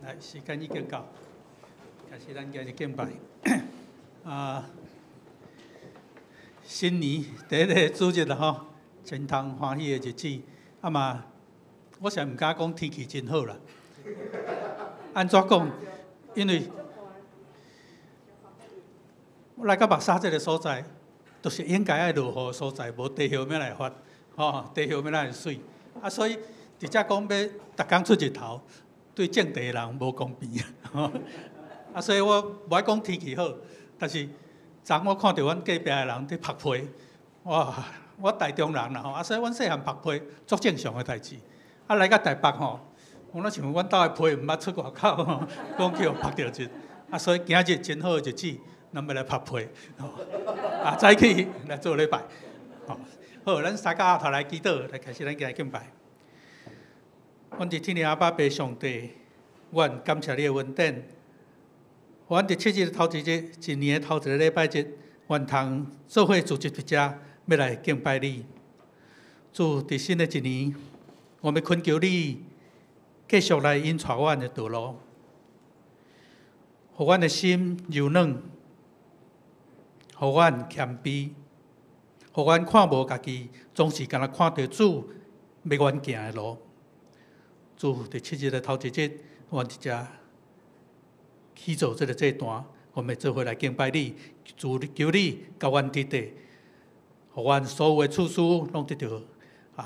来，时间已经到，开始咱今日敬拜。新年第一个主日啦吼，真通欢喜的日子。嘛，我实毋敢讲天气真好啦。安怎讲？因为我来到目沙这个所在，都是应该爱落雨的所在，无地形要来发，地形要来水。所以直接讲要逐工出日头。对种地的人无公平所以我无爱讲天气好，但是昨我看到阮隔壁的人伫晒被，哇！我台中人啦所以阮细汉晒被足正常的代志。来到台北我若想阮兜的被毋捌出外口讲去互晒着一，所以今日真好的日子，咱要来晒被早起来做礼拜。好，咱三个后头来祈祷，来开始咱今日敬拜。阮伫天父阿爸爸上帝，阮感谢你的恩典。阮伫7日头一日，一年的头一个礼拜日，阮通做伙组织伫遮，要来敬拜你。主，伫新的一年，我们恳求你继续来引带阮的道路，互阮的心柔软，互阮谦卑，互阮看无家己，总是干那看到主要阮行的路。主，伫7日的头一日，阮伫遮起做这个祭坛，我们做伙来敬拜你。主，求你甲阮伫地，互阮所有的处事拢得到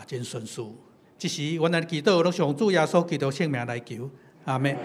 真顺遂。这时，阮的祈祷拢上主耶稣基督圣名来求，阿们。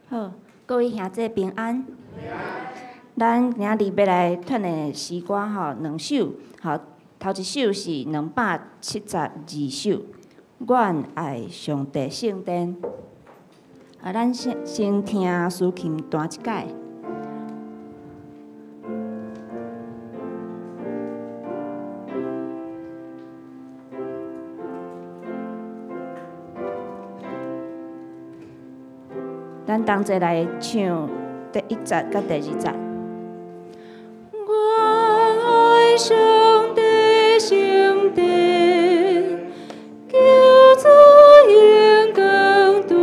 好，各位兄弟平安。咱今日要来唱的诗歌两首，头一首是272首，阮爱上帝圣殿。咱先听苏琴弹一解。咱同齐来唱第1节甲第2节。我爱上帝圣殿，求主荣光凸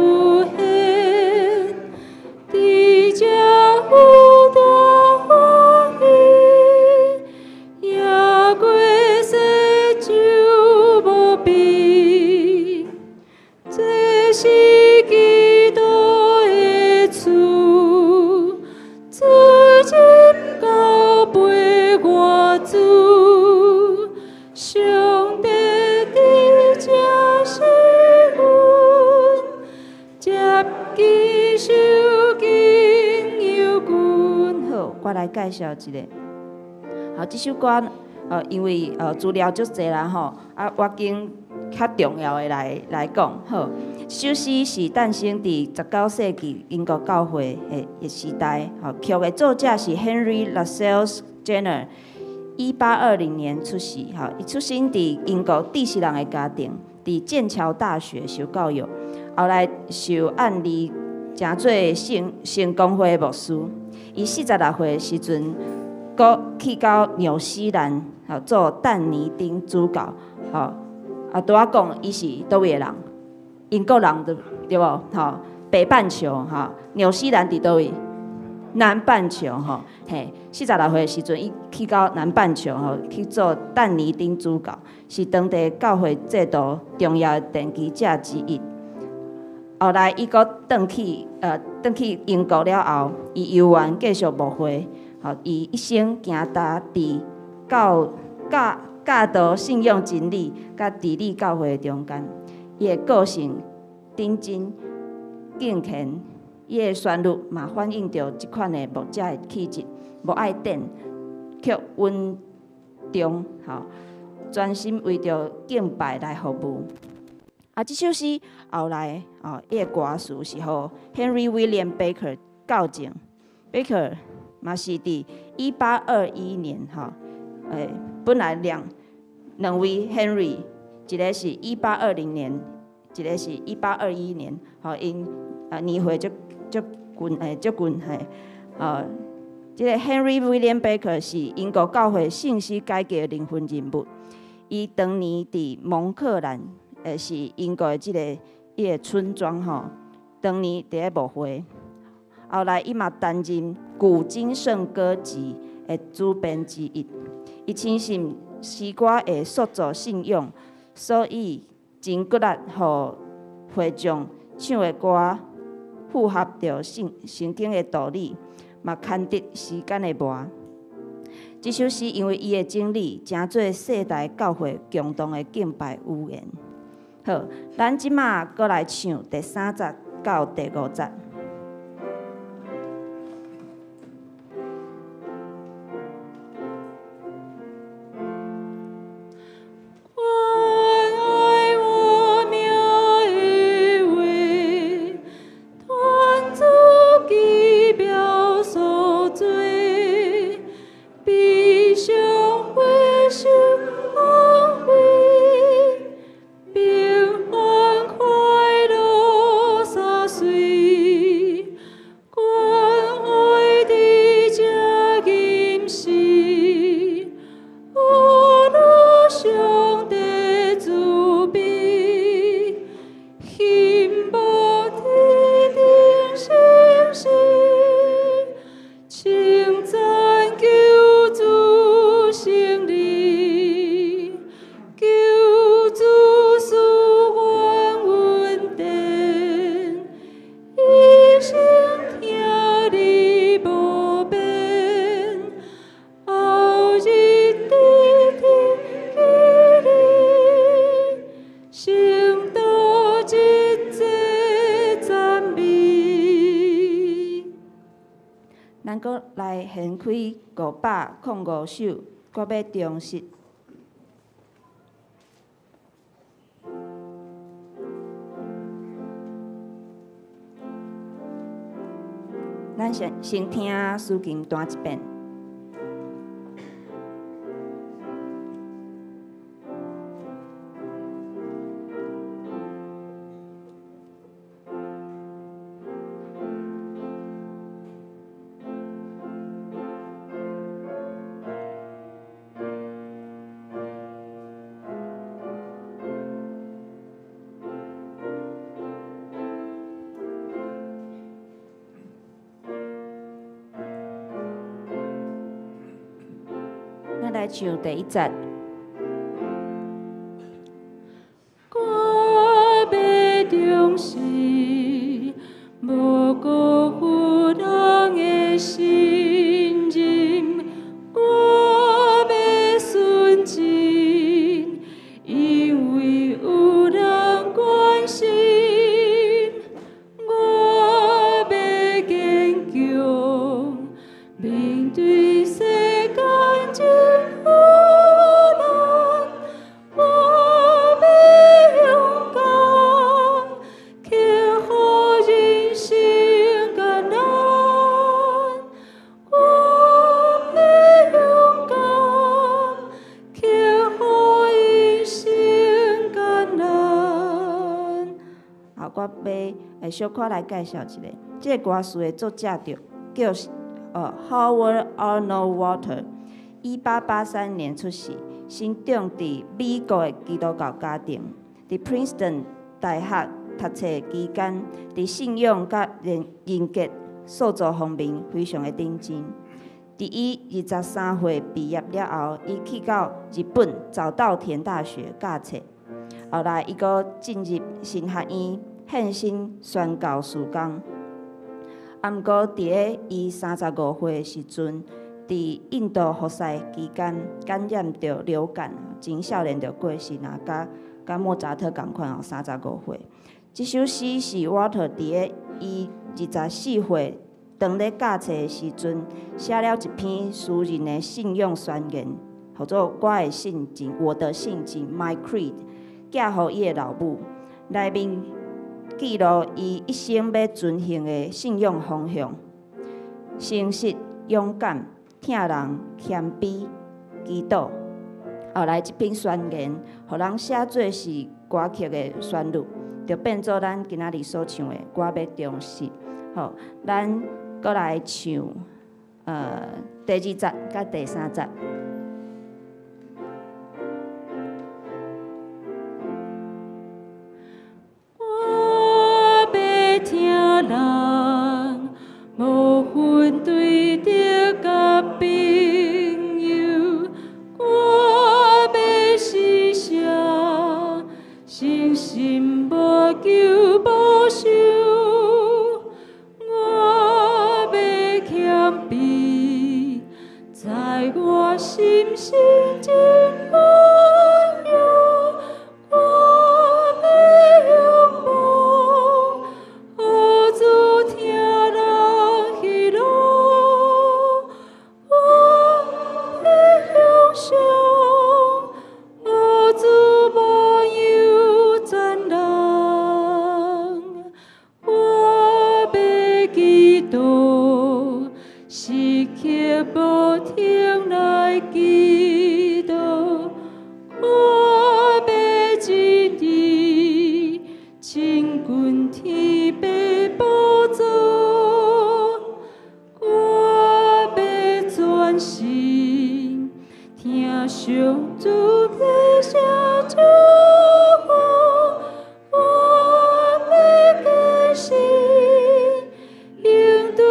显，伫遮有大欢喜，夜过世就无比，这是基督。主今交陪我主，上帝伫遮是阮，接己受敬由阮。好，我来介绍一下。这首歌因为资料足侪啦我经较重要的来讲好。这首诗是诞生伫19世纪英国教会的时代，曲的作者是 Henry Lascelles Jenner， 1820年出世，伊出生伫英国知识人的家庭，伫剑桥大学受教育，后来受案例成做圣公会的牧师。伊46岁的时阵，阁去到纽西兰做但尼丁主教，拄仔讲伊是倒位的人？英国人对无？北半球纽西兰伫倒位？南半球46岁的时阵，伊去到南半球去做但尼丁主教，是当地教会制度重要的奠基者之一。后来伊阁转去英国了后，伊游玩继续牧会，伊一生行踏伫教导、信仰真理、甲治理教会的中间。伊的个性认真、敬虔，伊的旋律嘛反映着即款的牧者的气质，无爱等，却稳重，专心为着敬拜来服务。这首诗后来伊个歌词是互 Henry William Baker 校正。Baker 嘛是伫1821年本来两位 Henry， 一个是1820年，一个是1821年，因年岁足近即个 Henry William Baker 是英国教会信息改革的灵魂人物。伊当年伫蒙克兰，是英国的伊个村庄当年伫咧牧会。后来伊嘛担任《古今圣歌集》的主编之一。伊深信诗歌会塑造信仰，所以真骨力，互会众唱的歌符合着圣经的道理，嘛牵得时间的磨。这首诗因为伊的经历，成做世代教会共同的敬拜语言。好，咱即马搁来唱第3节到第5节。咱搁来献开505首，搁要重述。咱先听诗经单一遍。咱来唱第1节。我要重视，无辜负人的信任。我要顺从，因为有人关心。我要坚强，面对世间真苦难。我要勇敢，克服人生艰难。我要勇敢，克服人生艰难。好，我要小可来介绍一下，这个歌词的作者叫Howard Arnold Walter， 1883年出世，生长伫美国的基督教家庭，伫 Princeton 大学读册期间，伫信仰甲人格塑造方面非常的顶尖。伫伊23岁毕业了后，伊去到日本早稻田大学教册，后来伊阁进入神学院献身宣教事工。毋过，伫咧伊35岁的时阵，伫印度服侍期间感染着流感，真少年就过身啊，甲莫扎特同款35岁。这首诗是Walter伫咧伊24岁当咧教册的时阵，写了一篇私人的信仰宣言，叫做《我的信经》（我的信经 ）（My Creed），寄予伊的老母。内面记录伊一生要遵行的信仰方向：诚实、勇敢、疼人、谦卑、祈祷。后来这篇宣言，互人写做是歌曲的旋律，就变做咱今仔日所唱的《我要忠实》。好，咱搁来唱第2节甲第3节。我要听人无分对敌甲朋友，我要施舍诚心无求报酬，我要谦卑，在我心心真温柔，我要仰望，何主听人喜乐，我要享受，何主无有赞人，我要祈祷，时刻无停来祈祷，我要一日亲近天父宝座，我要专心听上主的声祝福，我要决心应对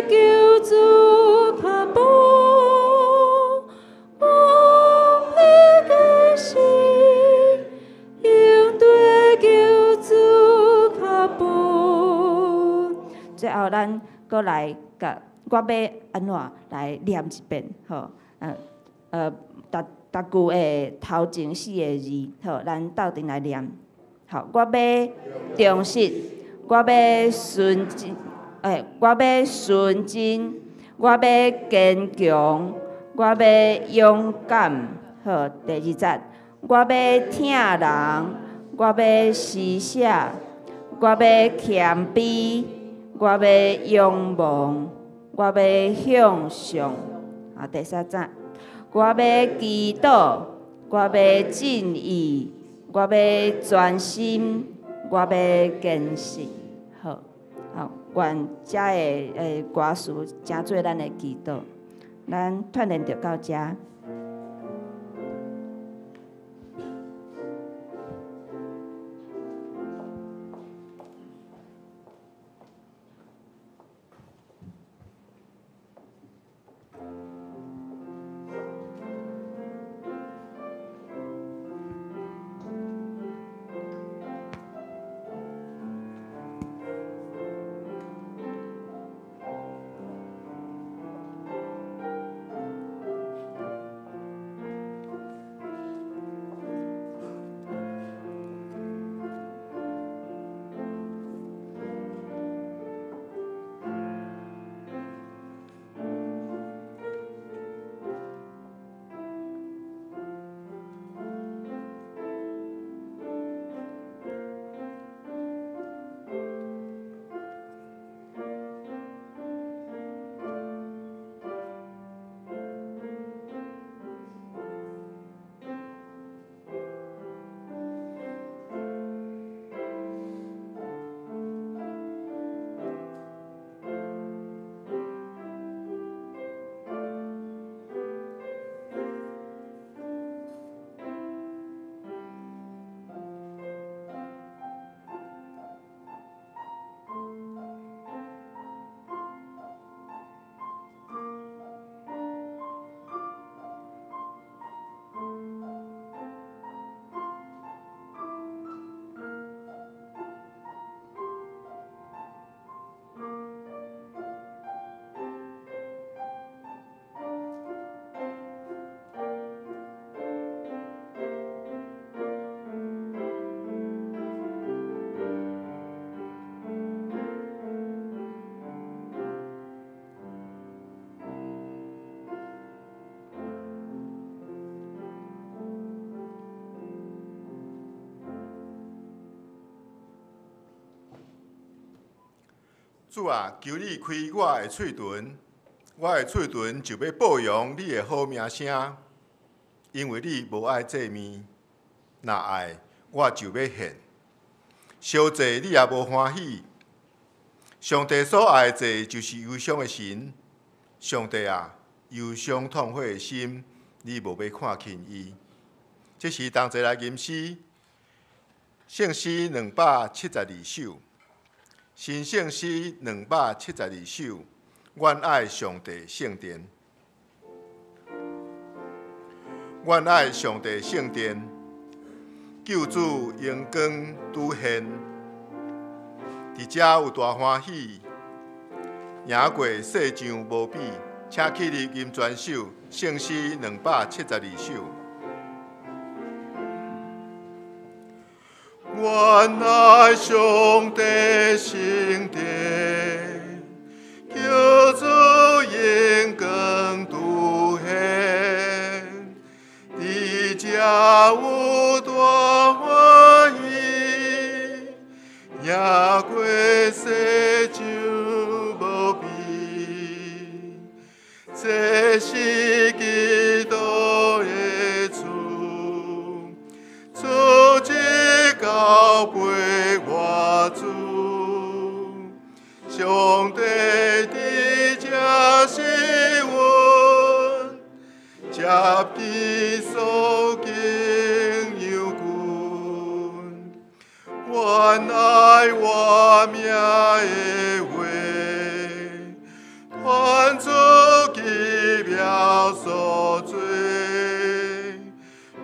救主脚步，我要决心应对救主脚步。最后，咱搁来甲我要安怎来念一遍，吼，逐句的头前4个字，好，咱斗阵来念。好，我要忠实，我要纯真，我要纯真，我要坚强，我要勇敢。好，第2节，我要疼人，我要施舍，我要谦卑，我要仰望，我要向上。啊，第3节，我要祈祷，我要正义，我要专心，我要坚信。好，愿遮的歌词成做咱的祈祷。咱锻炼就到遮。主啊，求你开我的嘴唇，我的嘴唇就要报扬你的好名声，因为你无爱祭面，若爱我就要献。烧祭你也无欢喜，上帝所爱的祭就是忧伤的神。上帝啊，忧伤痛悔的心，你无要看轻伊。这是同齐来吟诗，圣诗272首，新圣诗272首，愿爱上帝圣殿。愿爱上帝圣殿，救主荣光拄现，伫遮有大欢喜，赢过世上无比。请起立吟全首圣诗272首。愿爱上帝圣殿，救主荣光拄现，伫遮有大欢喜，赢过世上无比。这是基督的主，主只交陪我主。上帝伫这是阮，接基所敬有君。愿爱我命的话，传出奇妙所做，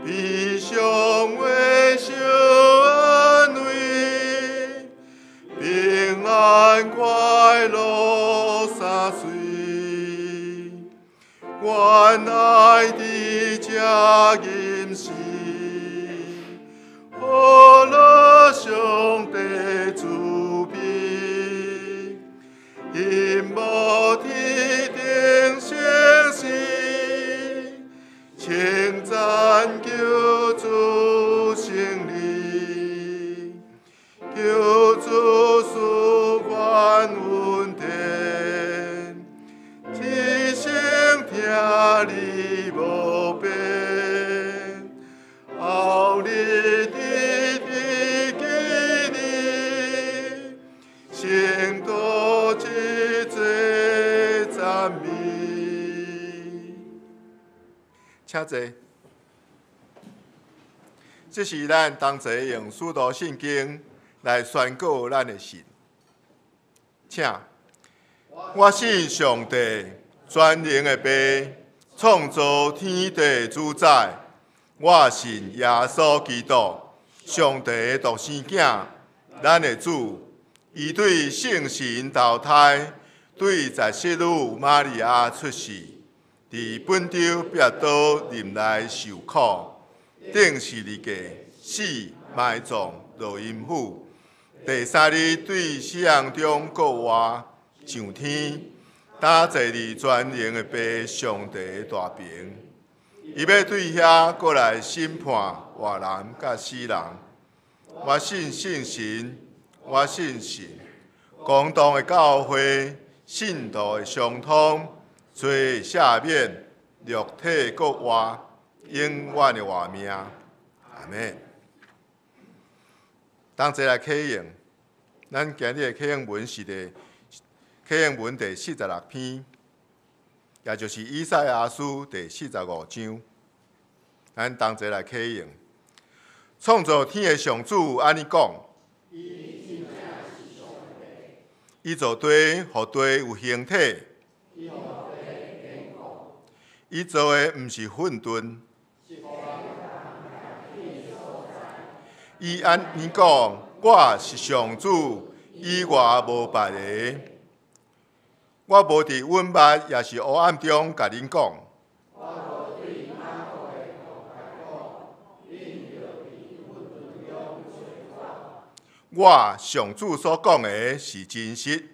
悲伤为受安慰，平安快乐三岁。愿爱伫这吟诗，好乐上帝慈悲，因无天定圣事，称赞救主胜利，救主赐万恩典，一生听你无变，后日日日记你，成多一切赞美。请坐。这是咱同齐用使徒圣经来宣告咱的信。请，我信上帝，全能的爸，创造天地主宰。我信耶稣基督，上帝的独生囝，咱的主。伊对圣神投胎，对在世女玛利亚出世，伫本州别岛林内受苦，顶十字架死埋葬落阴府，第三日对死人中国活上天，打坐伫全能的爸上帝的大屏，伊要对遐过来审判活人甲死人。我信圣神。我信神，公道的教会，信徒的相通，罪的赦免，肉体国活，永远的活命。阿们。同齐来启用，咱今日的启用文是启用文第46篇，也就是以赛亚书第45章。咱同齐来启用，创造天的上主安尼讲。伊造地，互地有形体。伊造的毋是混沌。伊安尼讲：我是上主，以外无别个。我无伫阮捌，也是黑暗中甲恁讲。我上主所讲的是真实。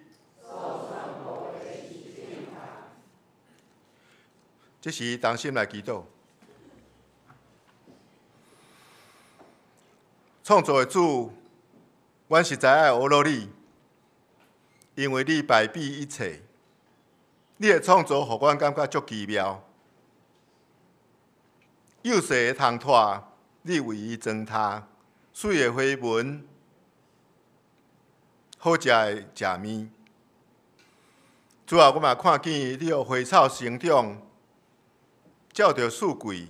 这是同心来祈祷。创造的主，阮实在爱学了你，因为你败笔一切，你的创作互阮感觉足奇妙。幼细的虫拖，你为伊装塔；水的花纹，好食的食面。主要我嘛看见你有花草生长，照着四季，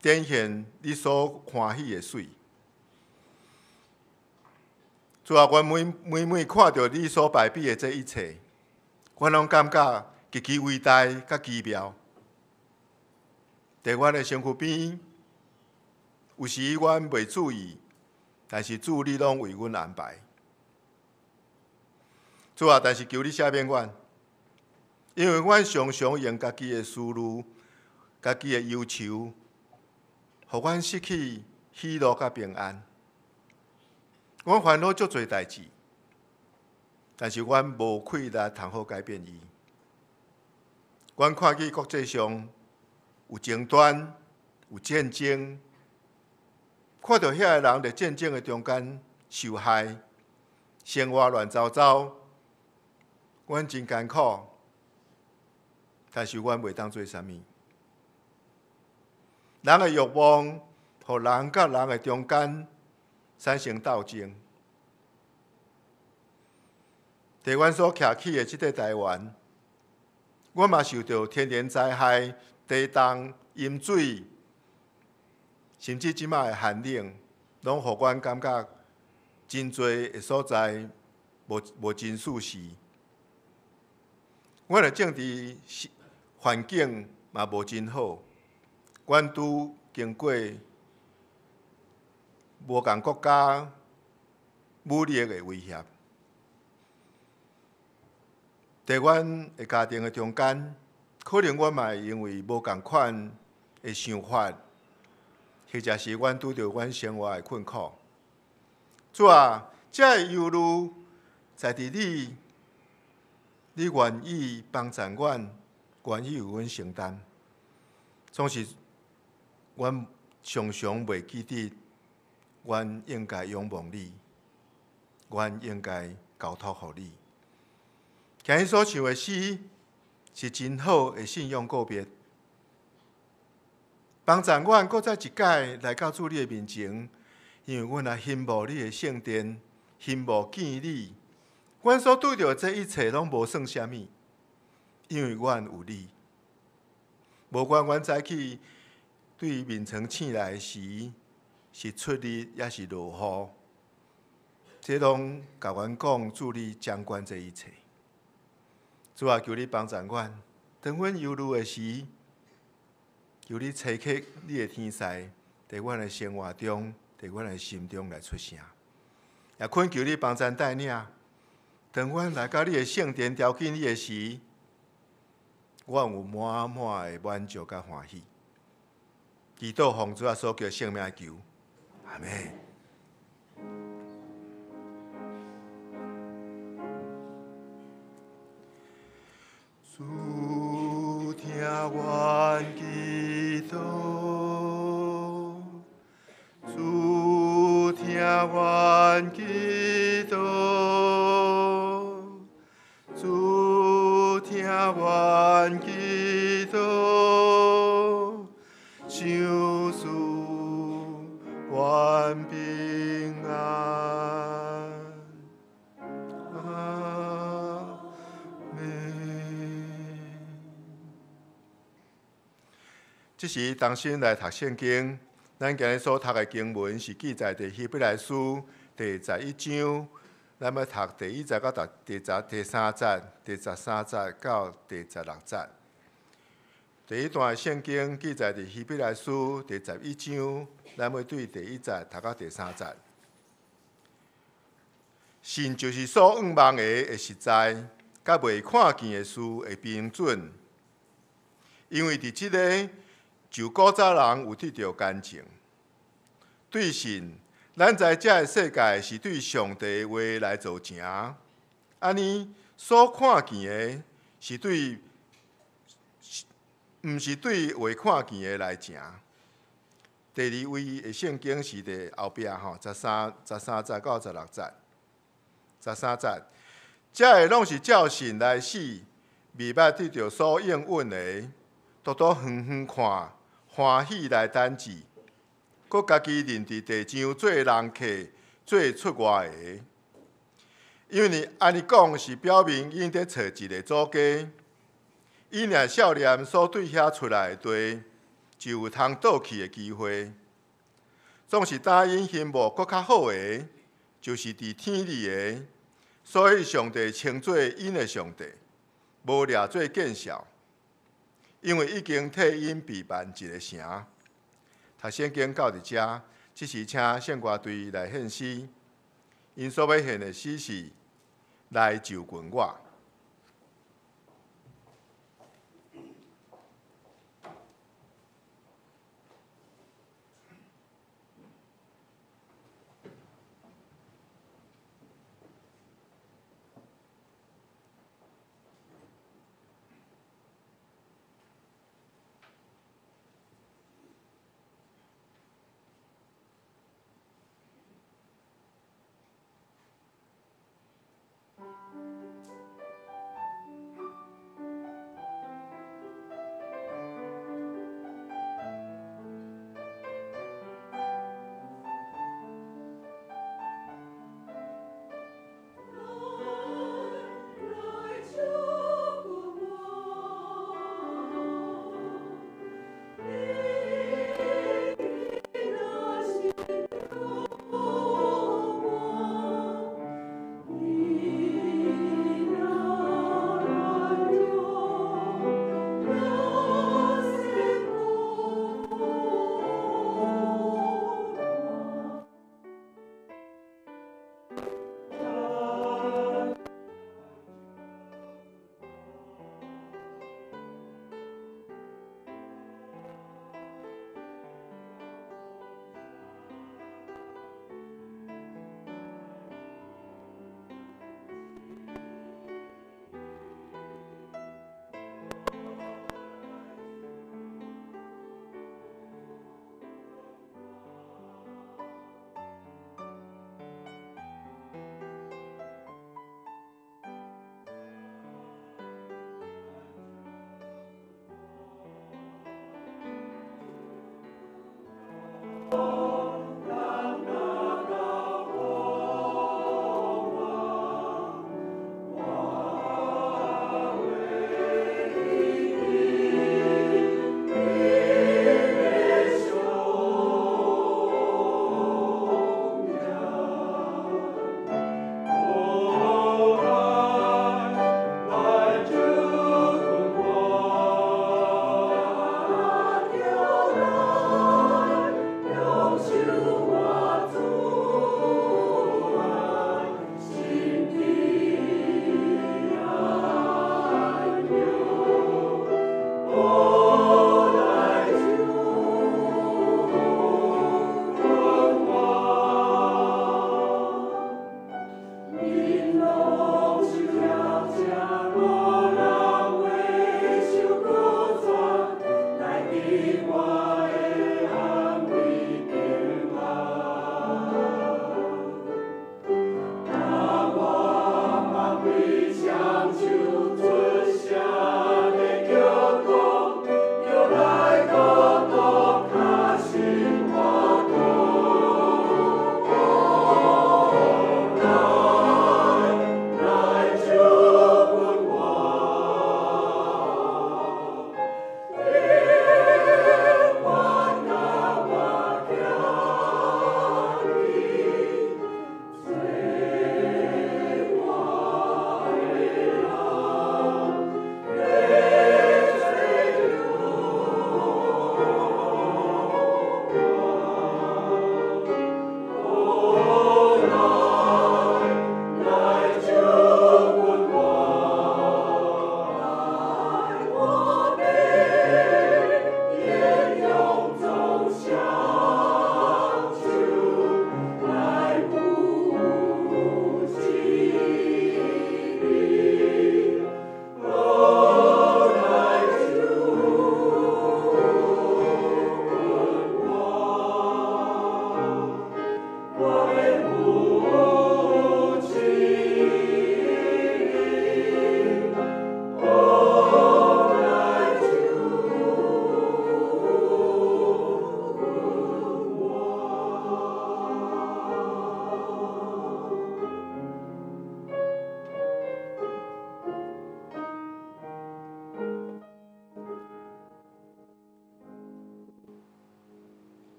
展现你所欢喜的水。主要阮每看到你所败笔的这一切，阮拢感觉极其伟大甲奇妙。在阮的身躯边，有时阮袂注意，但是主你拢为阮安排。主啊，但是求你赦免阮，因为阮常常用家己的思虑、家己的要求，互阮失去喜乐甲平安。阮烦恼足侪代志，但是阮无气力通好改变伊。阮看见国际上有争端、有战争，看到遐个人伫战争的中间受害，生活乱糟糟。阮真艰苦，但是阮袂当做啥物。人的欲望，互人甲人的中间产生斗争。伫阮所徛起的即个台湾，阮嘛受到天然灾害、地动、淹水，甚至即摆的寒冷，拢互阮感觉真侪的所在无真舒适。阮的政治环境嘛无真好，阮拄经过无共国家武力的威胁，在阮的家庭的中间，可能阮嘛会因为无共款的想法，或者是阮拄着阮生活的困苦。主啊，这忧虑在伫你愿意帮助阮，愿意为阮承担，总是阮常常袂记得，阮应该仰望你，阮应该交托互你。今日所唱的诗是真好的信仰告别，帮助阮搁再一届来到主你的面前，因为阮也羡慕你的圣殿，羡慕见你。阮所拄到这一切拢无算啥物，因为阮有你。无管阮早起对面床醒来时是出日也是落雨，这拢甲阮讲主你掌管这一切。主啊，求你帮助阮，当阮忧虑的时，求你采取你的天使，在阮的生活中，在阮的心中来出声。也恳求你帮助带领。当阮来到你的圣殿朝见你的时，阮有满满的满足甲欢喜。祈祷奉主所叫圣名求，阿们。主听阮祈祷，主听阮祈祷。阮祈祷，救主愿平安。阿门。这是当先来读圣经，咱今日所读的经文是记载在希伯来书第11章。咱要读第1节到第3节，第13节到第16节。第一段圣经记载伫希伯来书第11章，咱要对第1节读到第3节。信就是所仰望的实在，甲未看见的事的标准。因为伫即个就古早人有得到感情，对信。咱在这个世界是对上帝的话来做成，安尼所看见的是对，毋是对未看见的来成。第2位的圣经是伫后壁13节到16节。13节，这个拢是照神来死，未捌得到所应允的，独独远远看，欢喜来等志，佮家己认伫地上做人客，做出外的。因为你安尼讲是表明因伫找一个祖家，伊若少年所对遐出来的地，就有通倒去的机会。总是答应心目搁较好的，就是伫天里的。所以上帝称作因的上帝，无掠做见笑，因为已经替因备办一个城。读圣经到伫遮，即时请圣歌队来献诗，因所要献的诗是来就近我。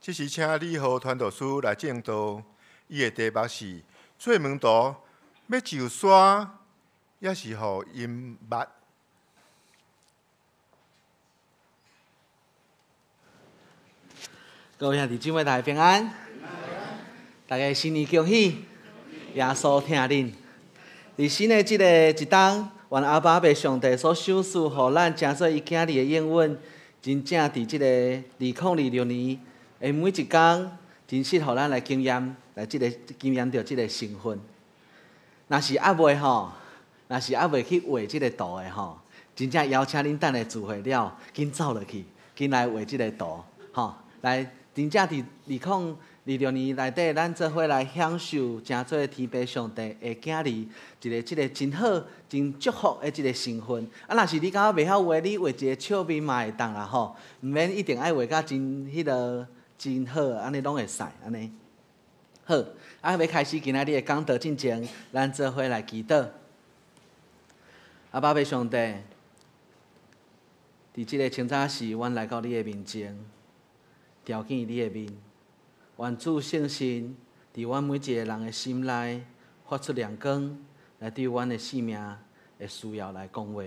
这时请李和传道师来正道，伊的题目是做门徒要就山，也是互因捌。各位兄弟姊妹，大家平安，大家新年恭喜，耶稣听恁。伫新的即个一冬，愿阿爸爸上帝所赏赐，互咱诚做伊囝儿的应允，真正伫即个2026年的每一天，真适互咱来经验，来经验到即个成分。若是还未吼，若是还未去画即个图的吼，真正邀请恁等下聚会了，紧走落去，紧来画即个图，吼，来。真正伫2026年内底，咱做伙来享受诚做天父上帝的囝儿即个真好、真祝福的即个成分。啊，若是你感觉袂晓画，你画一个笑面嘛会当啦吼，毋免一定爱画甲真真好，安尼拢会使安尼。好，啊，要开始今仔日的讲道进前，咱做伙来祈祷。阿爸爸上帝，伫即个清早时，阮来到你的面前。条见你的面，愿主圣神伫阮每一个人的心内发出亮光，来对阮的生命的需要来讲话。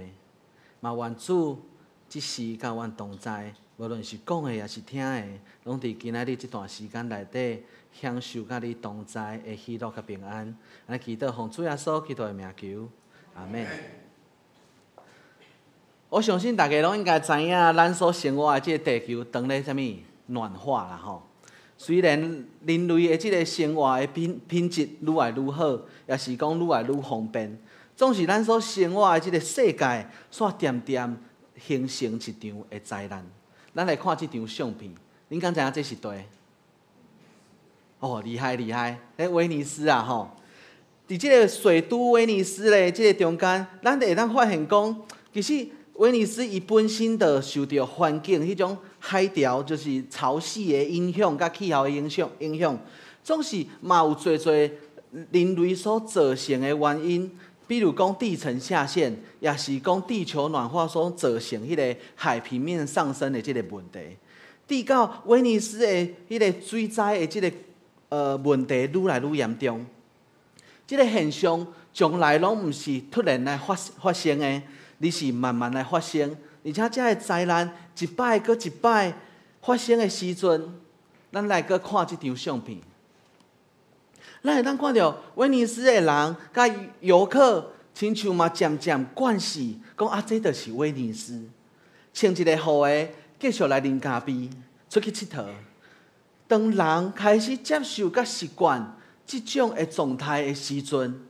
嘛愿主即时甲阮同在，无论是讲的也是听的，拢伫今仔日这段时间内底享受甲你同在的喜乐甲平安。安尼祈祷奉主耶稣基督的名求，阿门。我相信大家拢应该知影，咱所生活的这个地球当咧啥物？暖化啦吼，虽然人类的即个生活的品质愈来愈好，也是讲愈来愈方便，总是咱所生活的即个世界，煞渐渐形成一场的灾难。咱来看即张相片，恁敢知影这是对？哦，厉害厉害！迄威尼斯啊吼，伫即个水都威尼斯咧，即个中间，咱会当发现讲，其实威尼斯伊本身就受到环境迄种。海潮就是潮汐的影响，甲气候的影响，总是嘛有侪人类所造成的原因，比如讲地层下陷，也是讲地球暖化所造成迄个海平面上升的即个问题。直到威尼斯的迄个水灾的即个问题愈来愈严重，即个现象从来拢毋是突然来发生的，而是慢慢来发生。而且这个灾难一摆搁一摆发生的时阵，咱来搁看这张相片，咱会当看到威尼斯的人甲游客，亲像嘛渐渐惯势，讲啊，这就是威尼斯，穿一个好的，继续来啉咖啡，出去佚佗。当人开始接受甲习惯这种的状态的时阵，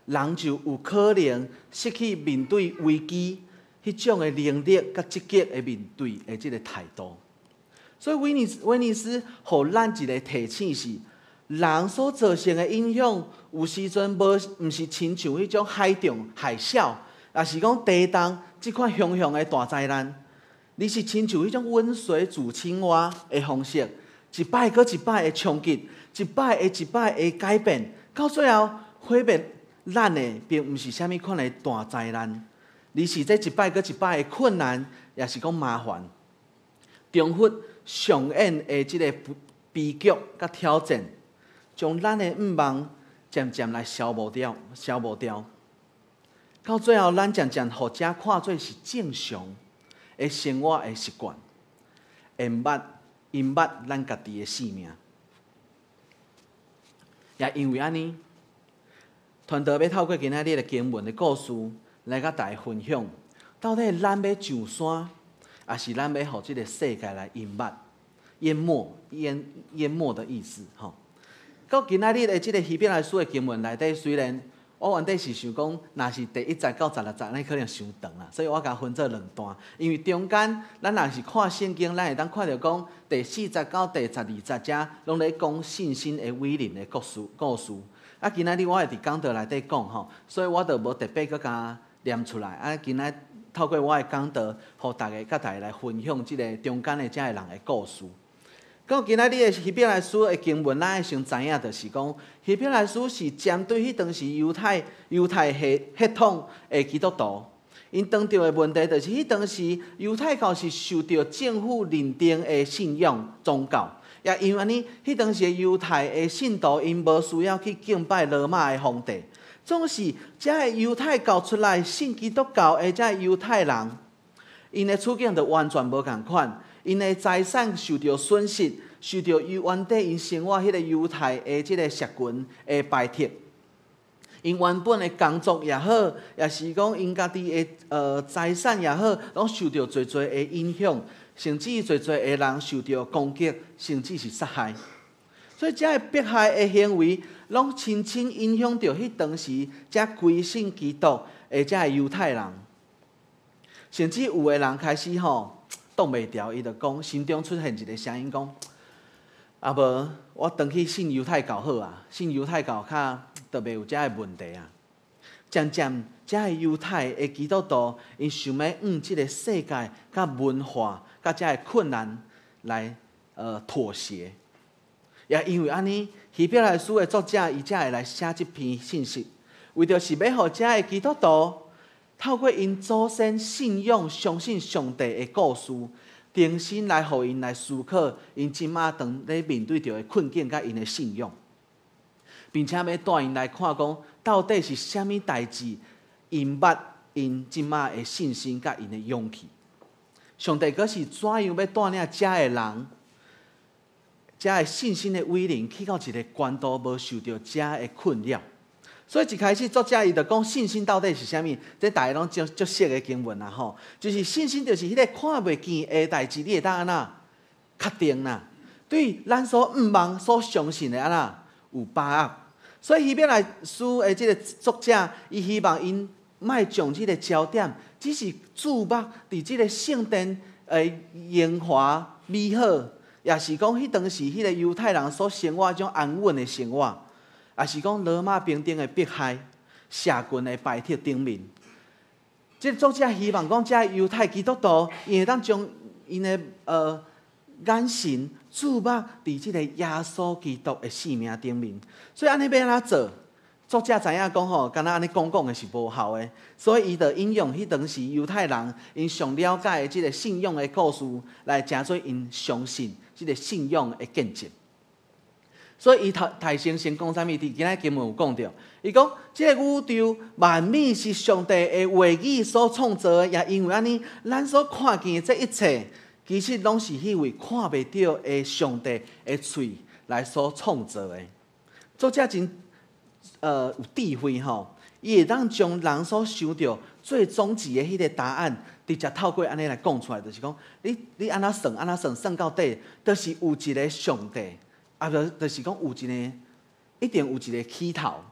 人就有可能失去面对危机。迄种的能力甲积极的面对的即个态度，所以威尼斯，互咱一个提醒是，人所造成的影响，有时阵毋是亲像迄种海啸，也是讲地震即款凶凶的大灾难，而是亲像迄种温水煮青蛙的方式，一摆搁一摆的冲击，一摆的改变，到最后毁灭咱的，并毋是啥物款的大灾难。而是这一摆搁一摆的困难，也是讲麻烦，重复上演的即个悲剧甲挑战，将咱的欲望渐渐来消磨掉。到最后，咱渐渐互遮看做是正常的生活的习惯，淹捌咱家己的性命。也因为安尼，团队要透过今仔日的经文的故事。来甲大家分享，到底咱要上山，还是咱要互这个世界来淹没的意思吼。到今仔日的这个希伯来书的经文内底，虽然我原底是想讲，若是第1节到16节，那可能伤长啦，所以我甲分做2段。因为中间咱若是看圣经，咱会当看到讲第4节到第12节遮，拢咧讲信心的伟人的故事。啊，今仔日我会伫讲道内底讲吼，所以我就无特别搁甲念出来。啊，今仔透过我的讲道，互大家来分享即个中间的遮个人的故事。到今仔日的希伯来书的经文，咱先知影，就是讲希伯来书是针对迄当时犹太血统的基督徒，因当着的问题就是迄当时犹太教是受到政府认定的信仰宗教，也因为安尼，迄当时犹太的信徒因无需要去敬拜罗马的皇帝，总是遮个犹太教出来信基督教的遮个犹太人，因的处境就完全无共款，因的财产受到损失，受到原底因生活迄个犹太的即个社群的排斥。因原本的工作也好，也是讲因家己的财产也好，拢受到侪侪的影响，甚至侪侪的人受到攻击，甚至是杀害。所以遮个迫害的行为，拢深深影响到迄当时遮归信基督的遮个犹太人。甚至有的人开始挡袂牢，伊就讲心中出现一个声音讲：啊无，我回去信犹太教好啊，信犹太教较就袂有遮个问题啊。渐渐，遮个犹太的基督徒，因想要用即个世界、甲文化、甲遮个困难来妥协。也因为安尼，希伯来书的作者伊才会来写即篇信息，为着是要互遮个基督徒透过因祖先信仰、相信上帝的故事，重新来互因来思考因即马当咧面对着的困境甲因的信仰。并且要带因来看讲，到底是虾米代志引捌因即马的信心甲因的勇气。上帝阁是怎样要带领遮个人，遮个信心的威灵去到一个关度，无受到遮个困扰。所以一开始作者伊就讲信心到底是虾米？这大家拢足熟的经文啦吼，就是信心就是迄个看袂见的代志，你会当安那确定啦。对咱所毋望、所相信的安那有把握。所以希伯来书的这个作者，伊希望因莫将这个焦点，只是注目伫这个圣殿的荣华美好，也是讲迄当时迄个犹太人所生活种安稳的生活，也是讲罗马兵丁的迫害、社群的排斥顶面。这个作者希望讲，这犹太基督徒，因会当将因的眼神注目伫即个耶稣基督的性命顶面，所以安尼要安怎做？作者知影讲吼，敢若安尼讲的是无效的，所以伊就引用迄当时犹太人因上了解的即个信仰的故事，来成做因相信即个信仰的见证。所以伊台先讲啥物？伫今仔经文有讲到，伊讲即个宇宙万物是上帝的话语所创造的，也因为安尼，咱所看见的这一切，其实拢是迄位看袂到的上帝的喙来所创造的。作者真有智慧吼，伊会当将人所想到最终极的迄个答案，直接透过安尼来讲出来，就是讲你安怎算，算到底，都是有一个上帝。啊，就是讲有一个，一定有一个起头。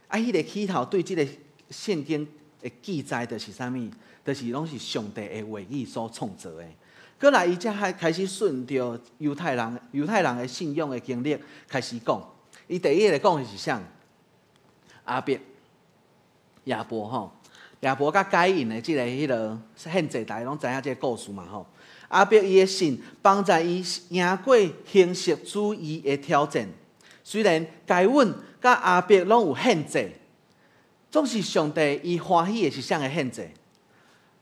啊，迄个起头对即个圣经的记载，就是啥物？就是拢是上帝的话语所创造的。过来，伊才开始顺着犹太人的信仰的经历开始讲。伊第一个讲的是啥？亚伯、亚伯吼，亚伯甲该隐的即个迄个献祭，大家拢知影即个故事嘛吼。亚伯伊的信帮助伊赢过形式主义的挑战。虽然该隐甲亚伯拢有献祭，总是上帝伊欢喜的是啥个献祭？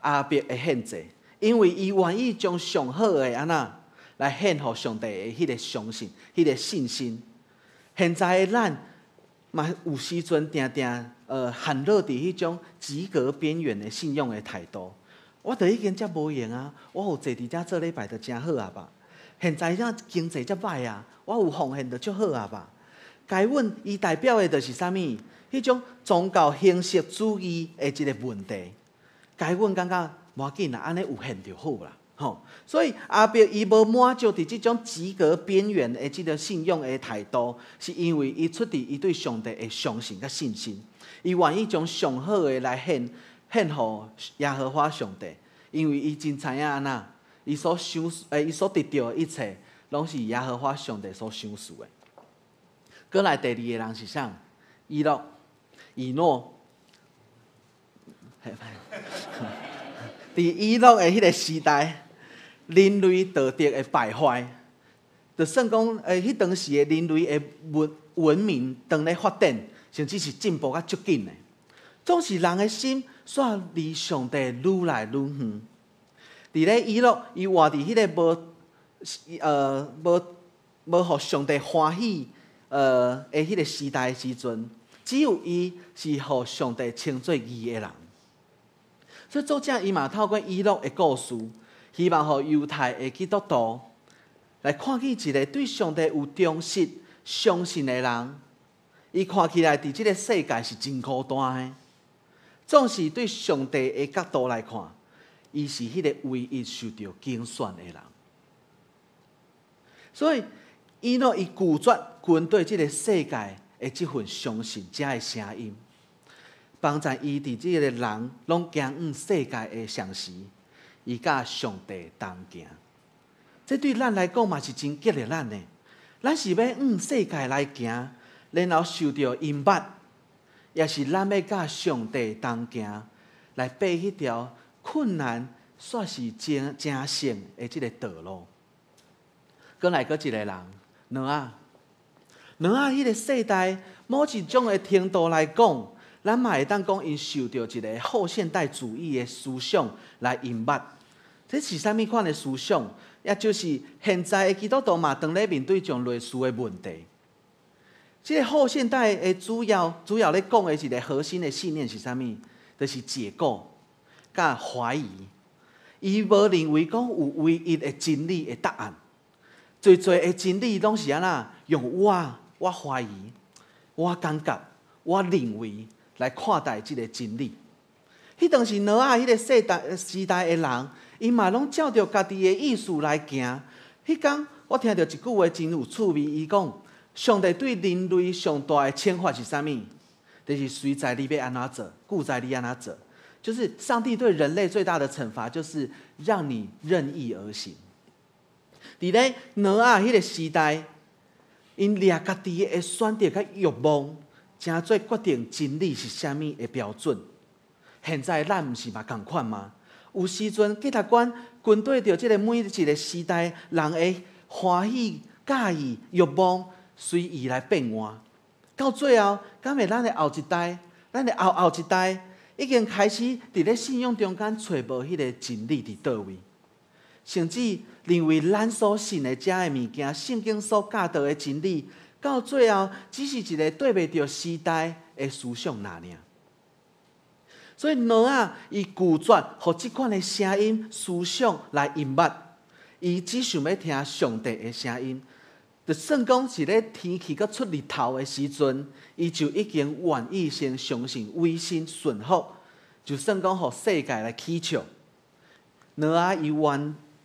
亚伯的献祭，因为伊愿意将上好的安那来献予上帝的迄个相信、迄个信心。现在的咱嘛有时阵定陷落伫迄种及格边缘的信仰的态度。我著已经遮无用啊！我有坐伫遮做礼拜就真好啊吧。现在遮经济遮歹啊，我有奉献就足好啊吧。该问伊代表的就是啥物？迄种宗教形式主义的一个问题。该问感觉无要紧啦，安尼有献就好啦，吼。所以亚伯伊无满足伫即种及格边缘的即个信仰的态度，是因为伊出自伊对上帝的相信甲信心，伊愿意将上好的来献予耶和华上帝，因为伊真知影安那，伊所得到的一切，拢是耶和华上帝所赏赐的。过来第二个人是啥？以诺。伫以诺的迄个时代，人类道德的败坏，就算讲迄当时的人类的文明当咧发展，甚至是进步甲足紧的，总是人的心煞离上帝愈来愈远。伫咧以诺，伊活伫迄个无无互上帝欢喜的迄个时代的时阵，只有伊是互上帝称作义的人。所以作者伊嘛透过以诺的故事，希望互犹太的基督徒来看见一个对上帝有忠实、相信的人。伊看起来伫即个世界是真孤单的，总是对上帝的角度来看，伊是迄个唯一受到拣选的人。所以，以诺伊拒绝军对即个世界的即份相信，遮的声音，帮助伊伫即个人拢行往世界的上时，伊甲上帝同行。这对咱来讲嘛是真激励咱的。咱是要往世界来行，然后受到引捌，也是咱要甲上帝同行，来爬迄条困难煞是真胜的即个道路。搁来搁一个人，挪亚迄个世代，某一种的程度来讲，咱嘛会当讲因受到一个后现代主义的思想来引捌。这是啥物款的思想？也就是现在的基督徒嘛，当咧面对种类似的问题。这个后现代的主要咧讲的一个核心的信念是啥物？就是解构、甲怀疑。伊无认为讲有唯一的真理的答案。最多的真理拢是安那用我怀疑、我感觉、我认为来看待这个真理。迄当时挪亚迄个时代的人，伊嘛拢照着家己的意思来行。迄天我听到一句话真有趣味，伊讲上帝对人类上大的惩罚是啥物？就是随在你要安怎做，顾在你安怎做。就是上帝对人类最大的惩罚，就是让你任意而行。伫咧挪亚迄个时代，因掠家己的选择甲欲望，正做决定真理是啥物的标准。现在咱毋是嘛共款吗？有时阵检察官军对着即个每一个时代人的欢喜、介意、欲望，随意来变换。到最后，敢会咱的后一代、咱的后一代，已经开始伫咧信仰中间找无迄个真理伫倒位，甚至认为咱所信的遮的物件，圣经所教导的真理，到最后只是一个对袂着时代的思想那尔。所以挪亚伊拒绝互即款的声音、思想来引捌，伊只想要听上帝的声音。就算讲是咧天气佮出日头的时阵，伊就已经愿意先相信、委身顺服。就算讲互世界来起笑，挪亚伊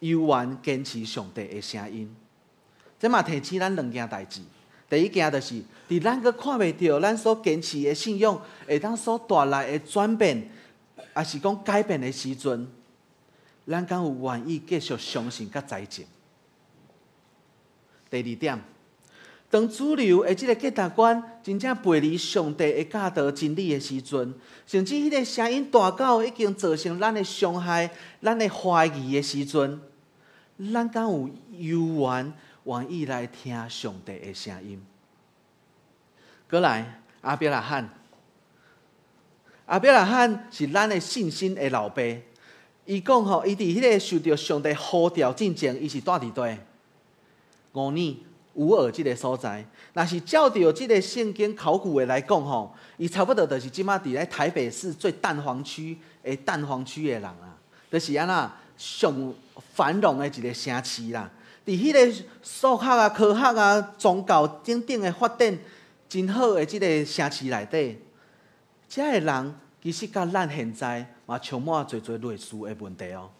愿坚持上帝的声音。这嘛提醒咱两件代志。第一件就是，伫咱阁看袂到咱所坚持的信仰会当所带来的转变，也是讲改变的时阵，咱敢有愿意继续相信甲栽种？第二点，当主流的即个检察官真正背离上帝的教导真理的时阵，甚至迄个声音大到已经造成咱的伤害、咱的怀疑的时阵，咱敢有愿意来听上帝的声音？过来，亚伯拉罕是咱的信心的老爸。伊讲吼，伊伫迄个受到上帝呼召进前，伊是住伫倒乌尔即个所在。若是照着即个圣经考古的来讲吼，伊差不多就是即马伫咧台北市最蛋黄区的人啦，就是安那上繁荣的一个城市啦。伫迄个数学啊、科学啊、宗教等等的发展真好的即个城市内底，遮的人其实甲咱现在嘛充满侪类似的问题哦。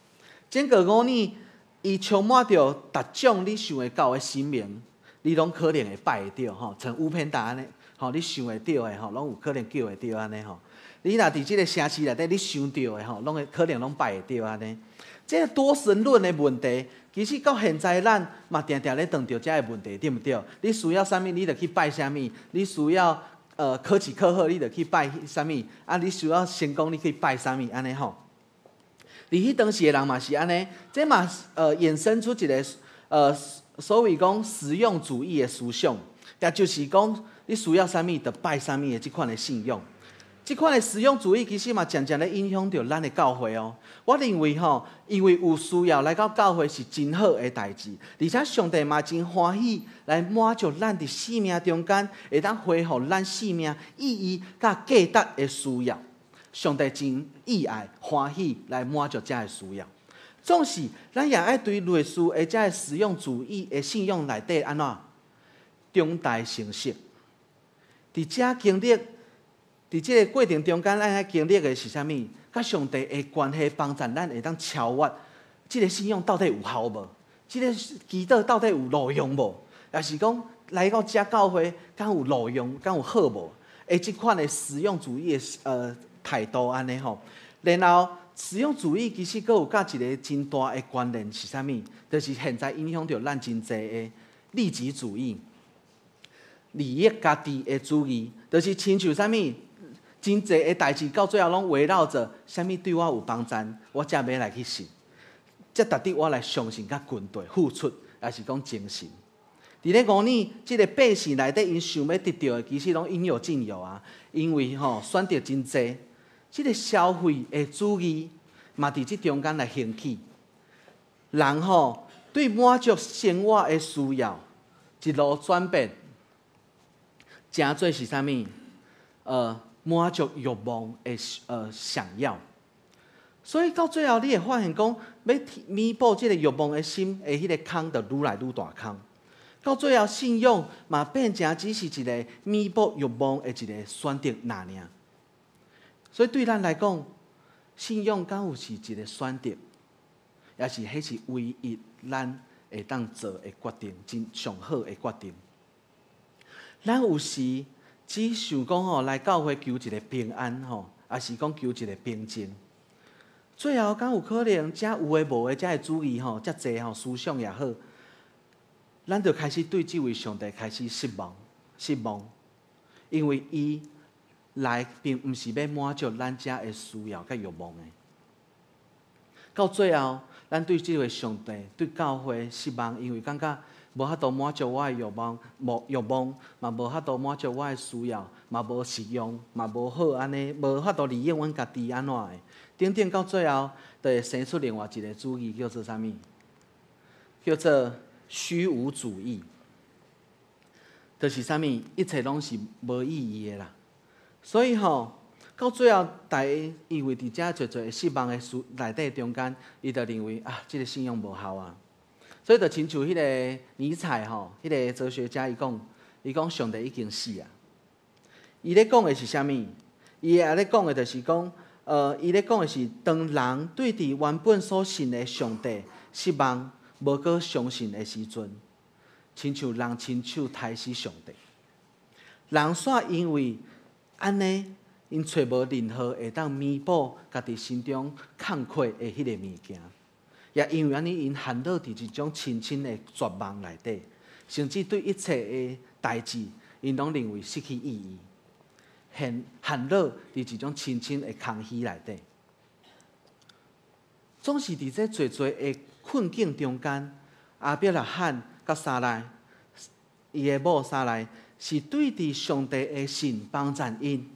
整个5年，伊充满着逐种你想会到的神明，你拢可能会拜会到吼，像乌片达安尼，吼你想会到的吼，拢有可能叫会到安尼吼。你若伫即个城市内底，你想到的吼，拢会可能拢拜会到安尼。这个多神论的问题，其实到现在咱嘛定定咧碰到这个问题，对不对？你需要啥物，你就去拜啥物；你需要考试考好，你就去拜啥物；啊，你需要成功，你去拜啥物，安尼吼。伫迄当时的人嘛是安尼，这嘛衍生出一个所谓讲实用主义的思想，也就是讲你需要啥物就拜啥物的即款的信用。即款的实用主义其实嘛，渐渐咧影响着咱的教会哦。我认为吼，因为有需要来到教会是真好的代志，而且上帝嘛真欢喜来满足咱伫生命中间会当恢复咱生命意义甲价值的需要。上帝真意爱欢喜来满足这的需要。总是咱也爱对类似的这的实用主义的信仰内底安怎中大成熟。伫这经历。伫即个过程中间，咱经历的是啥物？甲上帝的关系帮助咱会当超越即个信仰到底有效无？即个祈祷到底有路用无？也是讲来到遮教会，敢有路用，敢有好无？即款的实用主义的态度安尼吼。然后实用主义其实佫有甲一个真大的关联是啥物？就是现在影响着咱真侪的利己主义、利益家己的主义，就是亲像啥物？真侪个代志到最后拢围绕着啥物对我有帮助，我才要来去信，才值得我来相信甲军队付出，也是讲精神。伫咧5年，即个百姓内底因想要得到的，其实拢应有尽有啊。因为选择真侪，即个消费的主义嘛伫即中间来兴起，人对满足生活的需要一路转变，诚做是啥物？满足欲望的想要，所以到最后你会发现讲，要弥补这个欲望的心的迄个坑，就愈来愈大坑。到最后，信仰嘛变成只是一个弥补欲望的一个选择那尔。所以对咱来讲，信仰敢有是一个选择，也是迄是唯一咱会当做的决定，真上好的决定。咱有时只想讲来教会求一个平安也是讲求一个平静。最后，敢有可能遮有诶无诶，遮诶主义遮济思想也好，咱就开始对这位上帝开始失望，因为伊来并毋是要满足咱遮诶需要甲欲望诶。到最后，咱对这位上帝、对教会失望，因为感觉无法度满足我的欲望，嘛无法度满足我的需要，嘛无实用，嘛无好安尼，无法度利用阮家己安怎的，等到最后，就会生出另外一个主义，叫做啥物？叫做虚无主义，就是啥物？一切拢是无意义的啦。所以到最后，大家因为伫遮侪侪失望的内底中间，伊就认为这个信仰无效啊。所以就亲像迄个尼采迄个哲学家伊讲上帝已经死啊。伊咧讲的是啥物？伊也咧讲的就是讲，伊咧讲的是当人对伫原本所信的上帝失望，无搁相信的时阵，亲像人亲手杀死上帝。人煞因为安尼，因找无任何会当弥补家己心中空缺的迄个物件。也因为安尼，因陷落伫一种深深的绝望内底，甚至对一切的代志，因拢认为失去意义，陷落伫一种深深的空虚内底。总是伫这侪侪的困境中间，阿伯拉罕甲撒拉，伊的某撒拉，是对伫上帝的信帮助因，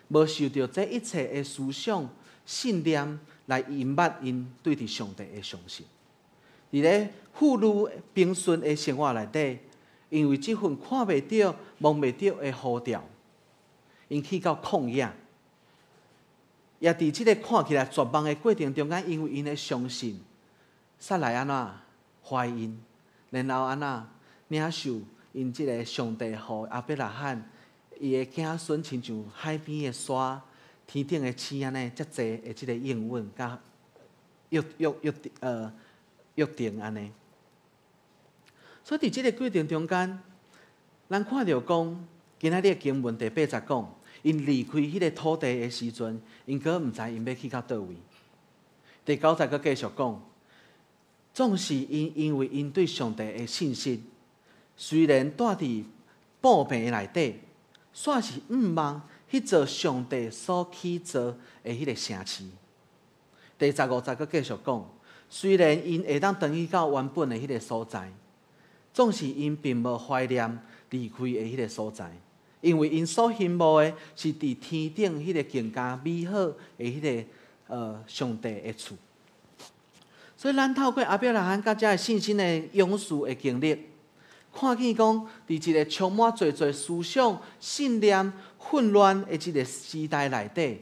无受到这一切的思想信念来引发因对伫上帝的相信。伫咧富裕平顺的生活内底，因为这份看袂到、摸袂到的呼召，因去到旷野，也伫即个看起来绝望的过程中间，因为因的相信，撒来安怎怀孕，然后安怎领受因即个上帝予阿伯拉罕伊的子孙，亲像海边的沙、天顶的星安尼，遮济的即个应允甲约定安尼。所以伫即个过程中间，咱看到讲，今仔日的经文第80讲，因离开迄个土地的时阵，因阁毋知因要去到倒位。第90阁继续讲，总是因为因对上帝的信心，虽然住伫布棚内底，煞是毋忘去做上帝所起造的迄个城市。第15阁继续讲，虽然因会当回去到原本的迄个所在，总是因并无怀念离开的迄个所在，因为因所羡慕的是伫天顶迄个更加美好的迄个上帝的厝。所以咱透过阿伯拉罕甲遮的信心的勇士的经历，看见讲伫一个充满侪思想、信念混乱的一个时代内底，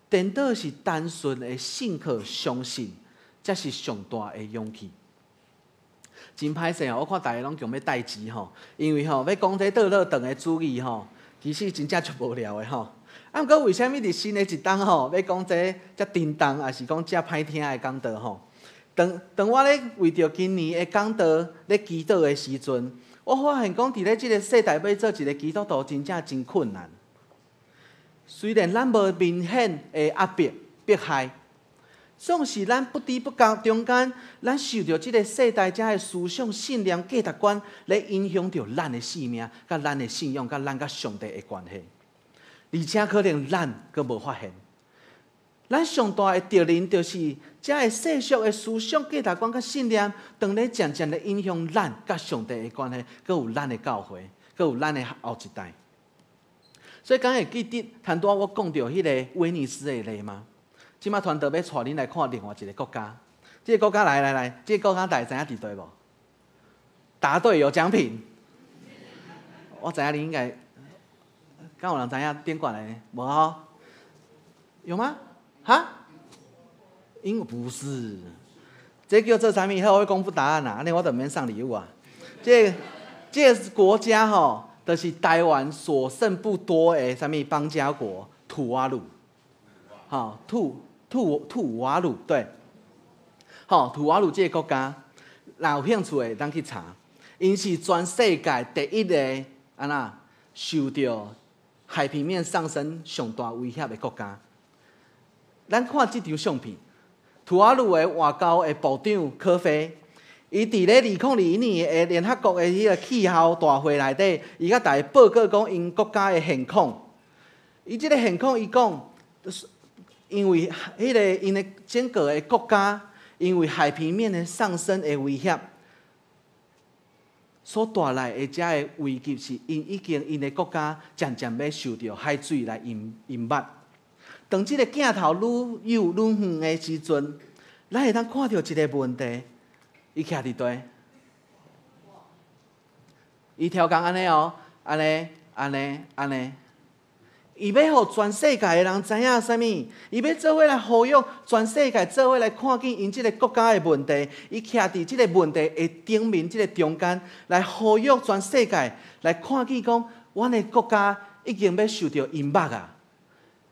颠倒是单纯的信靠相信，才是上大的勇气。真歹势哦！我看大家拢强要代志吼，因为吼要讲这倒落长的主义吼，其实真正足无聊的吼。啊，毋过为虾米伫新的一档吼要讲这遮叮当，还是讲遮歹听的讲道吼？当我咧为着今年的讲道咧祈祷的时阵，我发现讲伫咧即个世代要做一个基督徒，真正真困难。虽然咱无明显的压迫害，总是咱不知不觉中间，咱受到即个世代遮的思想、信念、价值观，来影响着咱的生命、甲咱的信仰、甲咱甲上帝的关系。而且可能咱阁无发现。咱上大的责任，就是遮个世俗的思想、价值观、甲信念，当咧渐渐的影响咱甲上帝的关系，佮有咱的教会，佮有咱的后一代。所以刚会记得谈到我讲到迄个威尼斯的例吗？即摆团队要带恁来看另外一个国家。这个国家来，这个国家大家知影伫对无？答对有奖品。我知影你应该，敢有人知影点过来呢？无吼？有吗？哈？因为不是，这叫做啥物？好，我会公布答案啦，安尼我就免送礼物啊。这个国家吼，就是台湾所剩不多的啥物邦交国土瓦鲁，好土瓦鲁对，好土瓦鲁这个国家，若有兴趣的，咱去查，因是全世界第一个安那受到海平面上升上大威胁的国家。咱看这张相片，土瓦鲁的外交的部长科菲，伊伫咧2021年的联合国的迄个气候大会内底，伊甲大家报告讲因国家的现况。伊即个现况，伊讲，因为迄个因的整个的国家，因为海平面的上升的威胁，所带来的遮的危机是因的国家渐渐要受到海水来淹没。当即个镜头愈幼愈远的时阵，咱会当看到一个问题，伊徛伫地，伊超工安尼哦，安尼，伊要互全世界的人知影啥物？伊要做伙来呼吁全世界做伙来看见因即个国家的问题，伊徛伫即个问题的顶面，即个中间来呼吁全世界来看见讲，阮的国家已经要受到淹没啊！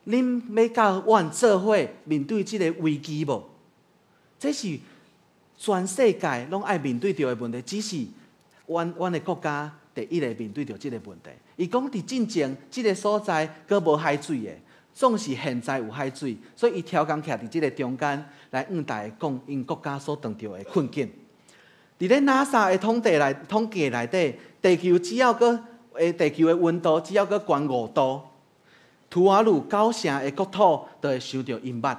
恁要甲阮做伙面对即个危机无？这是全世界拢爱面对到的问题，只是阮的国家第一个面对到即个问题。伊讲伫进前即个所在阁无海水的，总是现在有海水，所以伊超工徛伫即个中间来向大家讲因国家所遇到的困境。伫咧 NASA 的统计内底，地球只要阁地球的温度只要阁悬5度。土瓦鲁9成的国土都会受到淹没。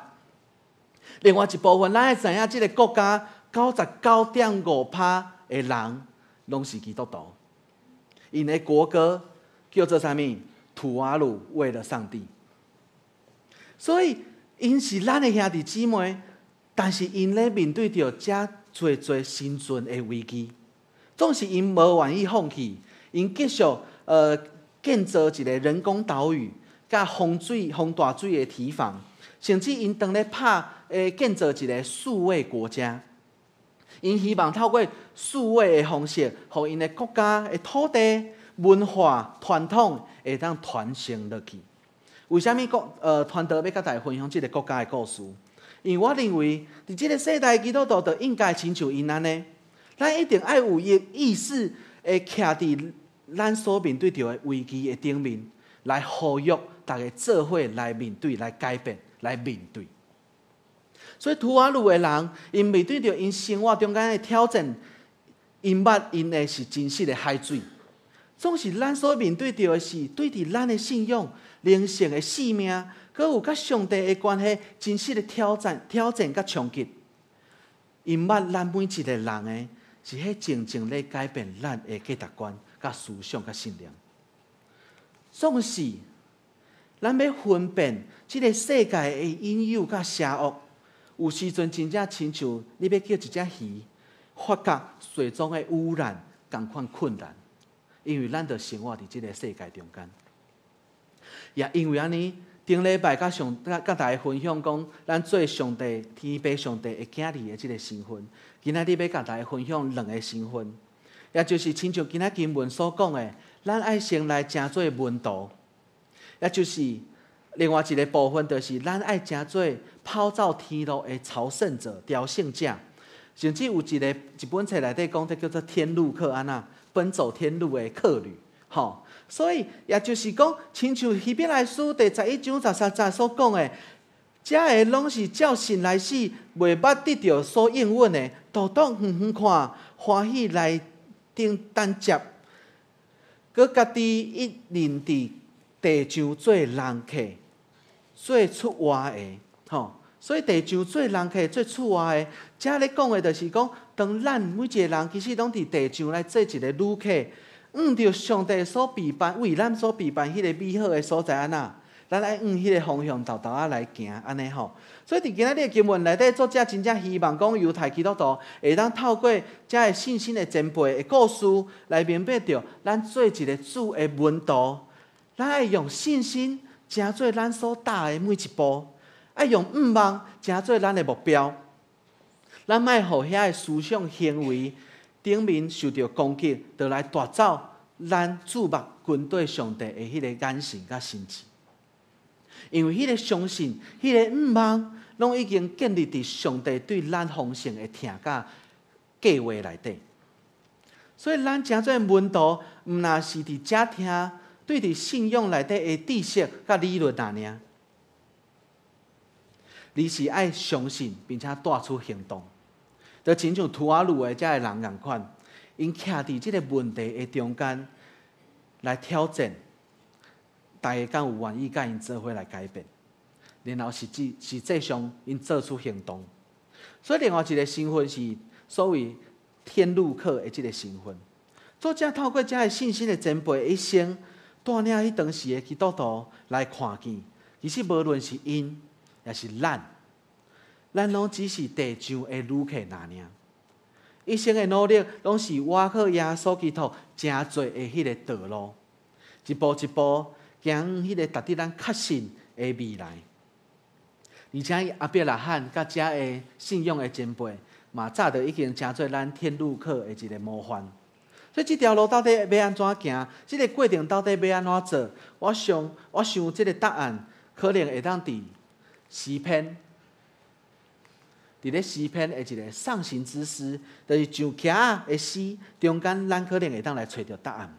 另外一部分，咱会知影，这个国家99.5%的人拢是基督徒。因的国歌叫做啥物？土瓦鲁为了上帝。所以，因是咱的兄弟姊妹，但是因咧面对着遮侪生存的危机，总是因无愿意放弃，因继续建造一个人工岛屿。甲防大水的堤防，甚至因当咧建造一个数位国家，因希望透过数位的方式，互因的国家的土地、文化、传统会当传承落去。为虾米团队要甲大家分享这个国家的故事？因为我认为，伫这个世代基督徒就应该亲像因安尼，咱一定爱有意识会徛伫咱所面对到的危机的顶面，来呼吁大家做伙来面对、来改变、来面对。所以土瓦鲁的人，因面对着因生活中间的挑战，因捌因的是真实的海水。总是咱所面对着的是对伫咱的信仰、灵性的生命，佮有甲上帝的关系真实的挑战甲冲击。因捌咱每一个人的是迄真正咧改变咱的价值观、甲思想、甲信念。总是咱要分辨即个世界的引诱甲邪恶，有时阵真正亲像你要叫一只鱼发觉水中的污染同款困难，因为咱着生活伫即个世界中间。也因为安尼，顶礼拜甲大家分享讲，咱做上帝天父上帝的囝儿的即个身份，今仔日要甲大家分享两个身份，也就是亲像今仔经文所讲的，咱爱先来诚做门徒，也就是另外一个部分，就是咱爱诚做跑走天路的朝圣者、朝圣者。甚至有一本册内底讲，这叫做天路客安那奔走天路的客旅，吼。所以也就是讲，亲像希伯来书第11章13节所讲的，这个拢是照信来死，袂捌得到所应允的，独独远远看，欢喜来顶等接，佮家己一人伫地上做人客，做出外的，吼。所以地上做人客、做厝外的，遮咧讲的，就是讲，当咱每一个人其实拢伫地上来做一个旅客，按照上帝所备办、为咱所备办迄个美好的所在安那，咱爱按迄个方向豆豆啊来行安尼吼。所以伫今仔日的经文内底，作者真正希望讲犹太基督徒会当透过遮个信心的前辈的故事来明白着，咱做一个主的门徒，咱爱用信心诚做咱所踏的每一步。爱用望诚做咱的目标，咱莫互遐个思想行为顶面受到攻击，就来夺走咱注目军队上帝的迄个眼神甲心智。因为迄个相信、迄个望，拢已经建立伫上帝对咱丰盛的听甲计划内底。所以咱诚做门徒，毋若是伫遮听对伫信仰内底的知识甲理论尔。你是爱相信并且带出行动，就亲像图瓦鲁的这个人共款，因徛伫这个问题的中间来挑战，大家敢有愿意甲因做伙来改变，然后实际上因做出行动。所以另外一个身份是所谓天路客的这个身份。作者透过这个信心的前辈一生，带领迄当时的基督徒来看见，其实无论是因。也是咱拢只是地上的旅客那尔。一生的努力，拢是倚靠耶稣基督诚侪的迄个道路，一步一步行迄个达得咱确信的未来。而且阿伯拉罕甲遮的信仰的前辈，嘛早就已经诚做咱天路客的一个模范。所以这条路到底要安怎行？这个过程到底要安怎做？我想这个答案可能会当伫诗篇，伫咧诗篇的一个上行之诗，就是上徛仔的诗中间，咱可能会当来找到答案。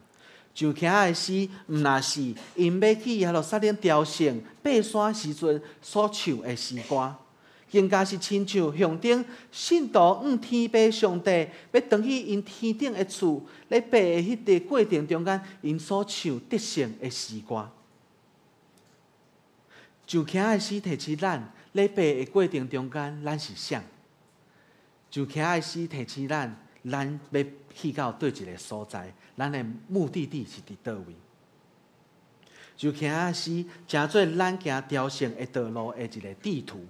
上徛仔的诗，毋若是因要去耶路撒冷朝圣爬山时阵所唱的诗歌，更加是亲像象征信徒向天父上帝要回去因天顶的厝，咧爬的迄个过程中间，因所唱得胜的诗歌。上徛的诗提起咱，咧爬的过程中间，咱是啥？上徛的诗提起咱要去到对一个所在，咱的目的地是伫倒位？上徛的诗诚做咱行朝圣的道路的一个地图。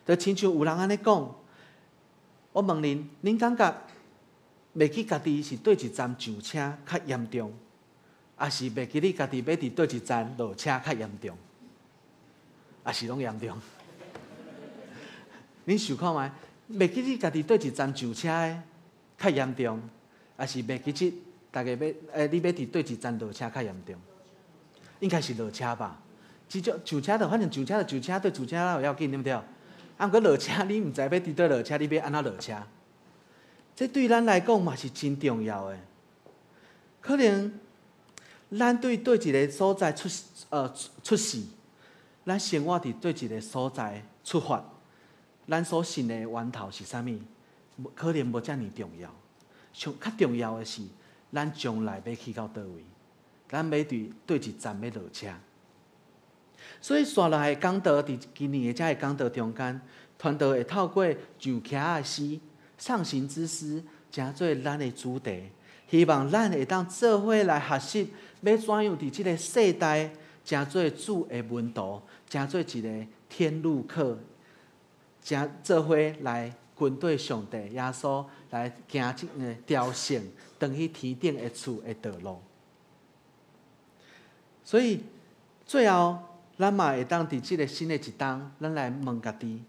就亲像有人安尼讲，我问恁感觉袂记家己是对一站上车较严重，还是袂记你家己要伫对一站落车较严重？也是拢严重。恁想看觅，袂记你家己对一站上车的较严重，还是袂记大家你要伫对一站落车较严重？应该是落车吧。即种上车就反正上车就上车，对上车有要紧，对不对？啊，毋过落车你毋知要伫对落车，你要安怎落车？这对咱来讲嘛是真重要的。可能咱对一个所在出世。咱生活伫对一个所在出发，咱所信的源头是啥物？可能无遮尔重要。较重要的是，咱将来要去到倒位，咱要对一站要落车。所以，线来的讲道伫今年的遮个讲道中间，传道会透过上徛的诗、上行之诗，诚做咱的主题，希望咱会当做伙来学习，要怎样伫即个世代，成做主的门徒，成做一个天路客，做伙来跟对上帝耶稣来行即个朝圣，登去天顶的厝的道路。所以最后，咱嘛会当伫即个新的一冬，咱来问家己。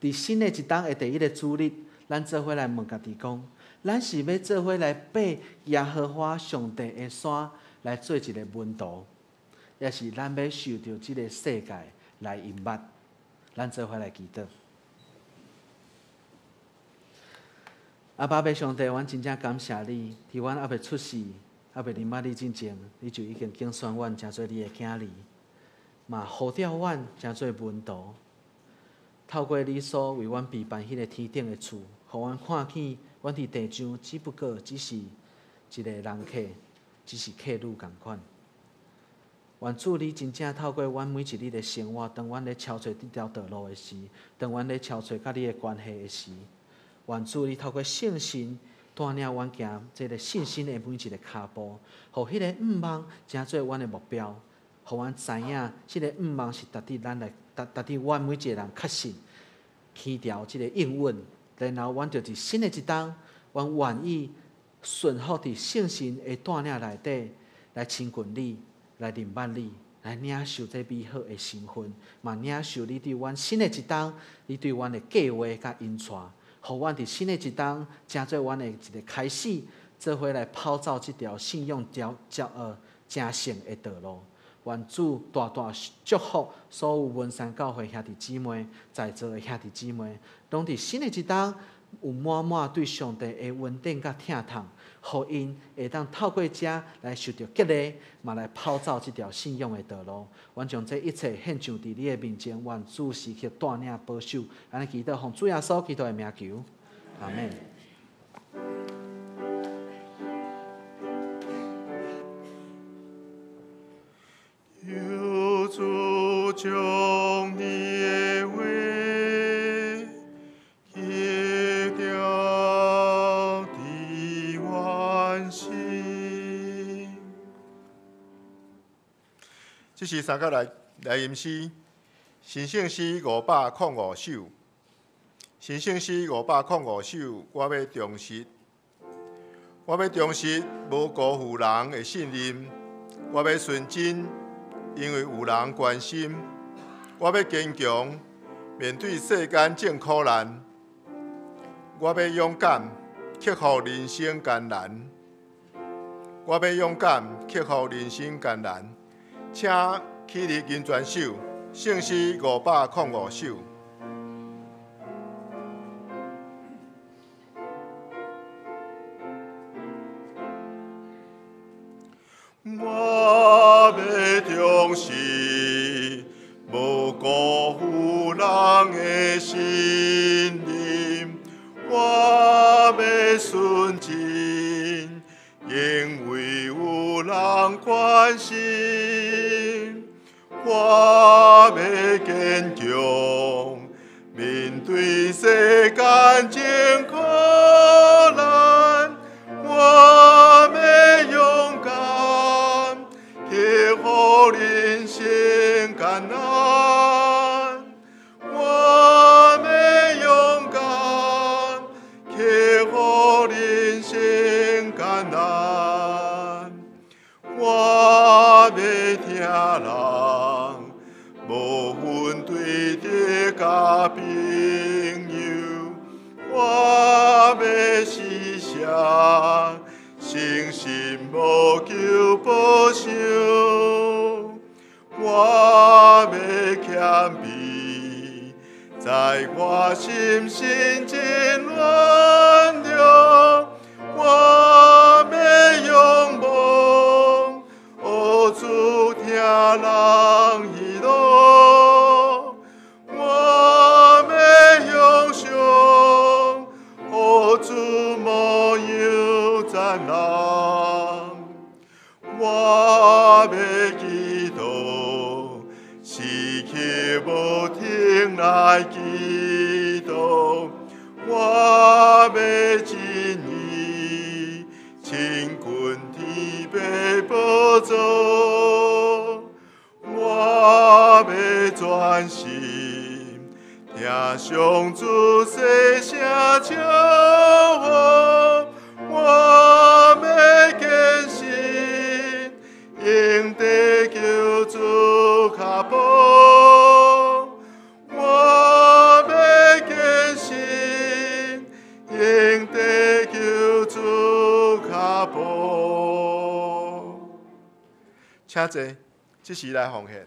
伫新的一冬的第一个主日，咱做伙来问家己讲：咱是要做伙来爬耶和华上帝的山，来做一个门徒，也是咱要受到即个世界来引诱？咱做伙来祈祷。阿爸爸上帝，阮真正感谢你，伫阮还未出世、还未认捌你之前，你就已经拣选阮成做你的囝儿，嘛呼召阮成做门徒。透过你所为阮备办迄个天顶的厝，互阮看见，阮伫地上只不过只是一个人客，只是客旅共款。愿主你真正透过阮每一日的生活，当阮咧超找这条道路的时，当阮咧超找甲你的关系的时，愿主你透过圣神带领阮行这个信心的每一个脚步，互迄个愿望成做阮的目标，互阮知影，即个愿望是值得咱来。值得阮每一个人确信，起条即个应允，然后阮就伫新的一冬，阮愿意顺服伫圣神的带领内底，来亲近你，来认捌你，来领受这美好的身份，嘛领受你对阮新的一冬，你对阮的计划甲引带，互阮伫新的一冬，成做阮的一个开始，做伙来跑走这条信仰正圣的道路。愿主大大祝福所有文山教会兄弟姊妹，在座的兄弟姊妹，拢伫新的一冬有满满对上帝的稳定甲疼痛，互因会当透过这来受到激励，嘛来跑走这条信仰的道路。愿将这一切献上伫你的面前，愿主时刻带领保守。安尼祈祷，奉主耶稣基督的名求，阿门。有主将你的话记条伫阮心。这是三角来吟诗，新圣诗505首。新圣诗505首，我要重视，无辜负人的信任，我要纯真。因为有人关心，我要坚强，面对世间正苦难。我要勇敢，克服人生艰难。我要勇敢，克服人生艰难。请起立吟全首，圣诗505首。我要重视，无辜负人的信任。我要纯真，因为有人关心。我要坚强，面对世间真苦难。我要勇敢，克服人生艰难。我要勇敢，克服人生艰难。我要听人无分对敌甲朋友。我要时常诚心无求报偿。我要谦卑，在我心心真软弱。我要仰望，学主听人喜乐。我要向上，学主模样赞人。我要祈祷，时刻无停来祈祷。我要真意，所做，我要专心听上主细声祝福，我要坚信，应得救主脚步。我要坚信，应得救主脚步。请坐，这时来奉献。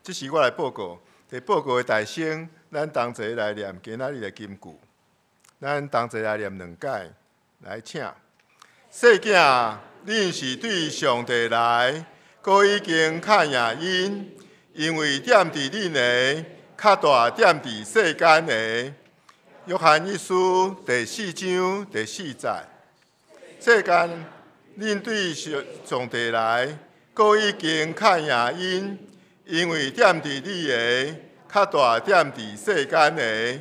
这时我来报告，伫报告的大声，咱同齐来念今仔日的金句。咱同齐来念两解，来请。细囝，恁是对上帝来，佮已经较赢因，因为踮伫恁的，较大踮伫世间的。约翰一书第4章第4节。世间，恁对上帝来，佮已经较赢因。因为踮伫你的，较大踮伫世间的。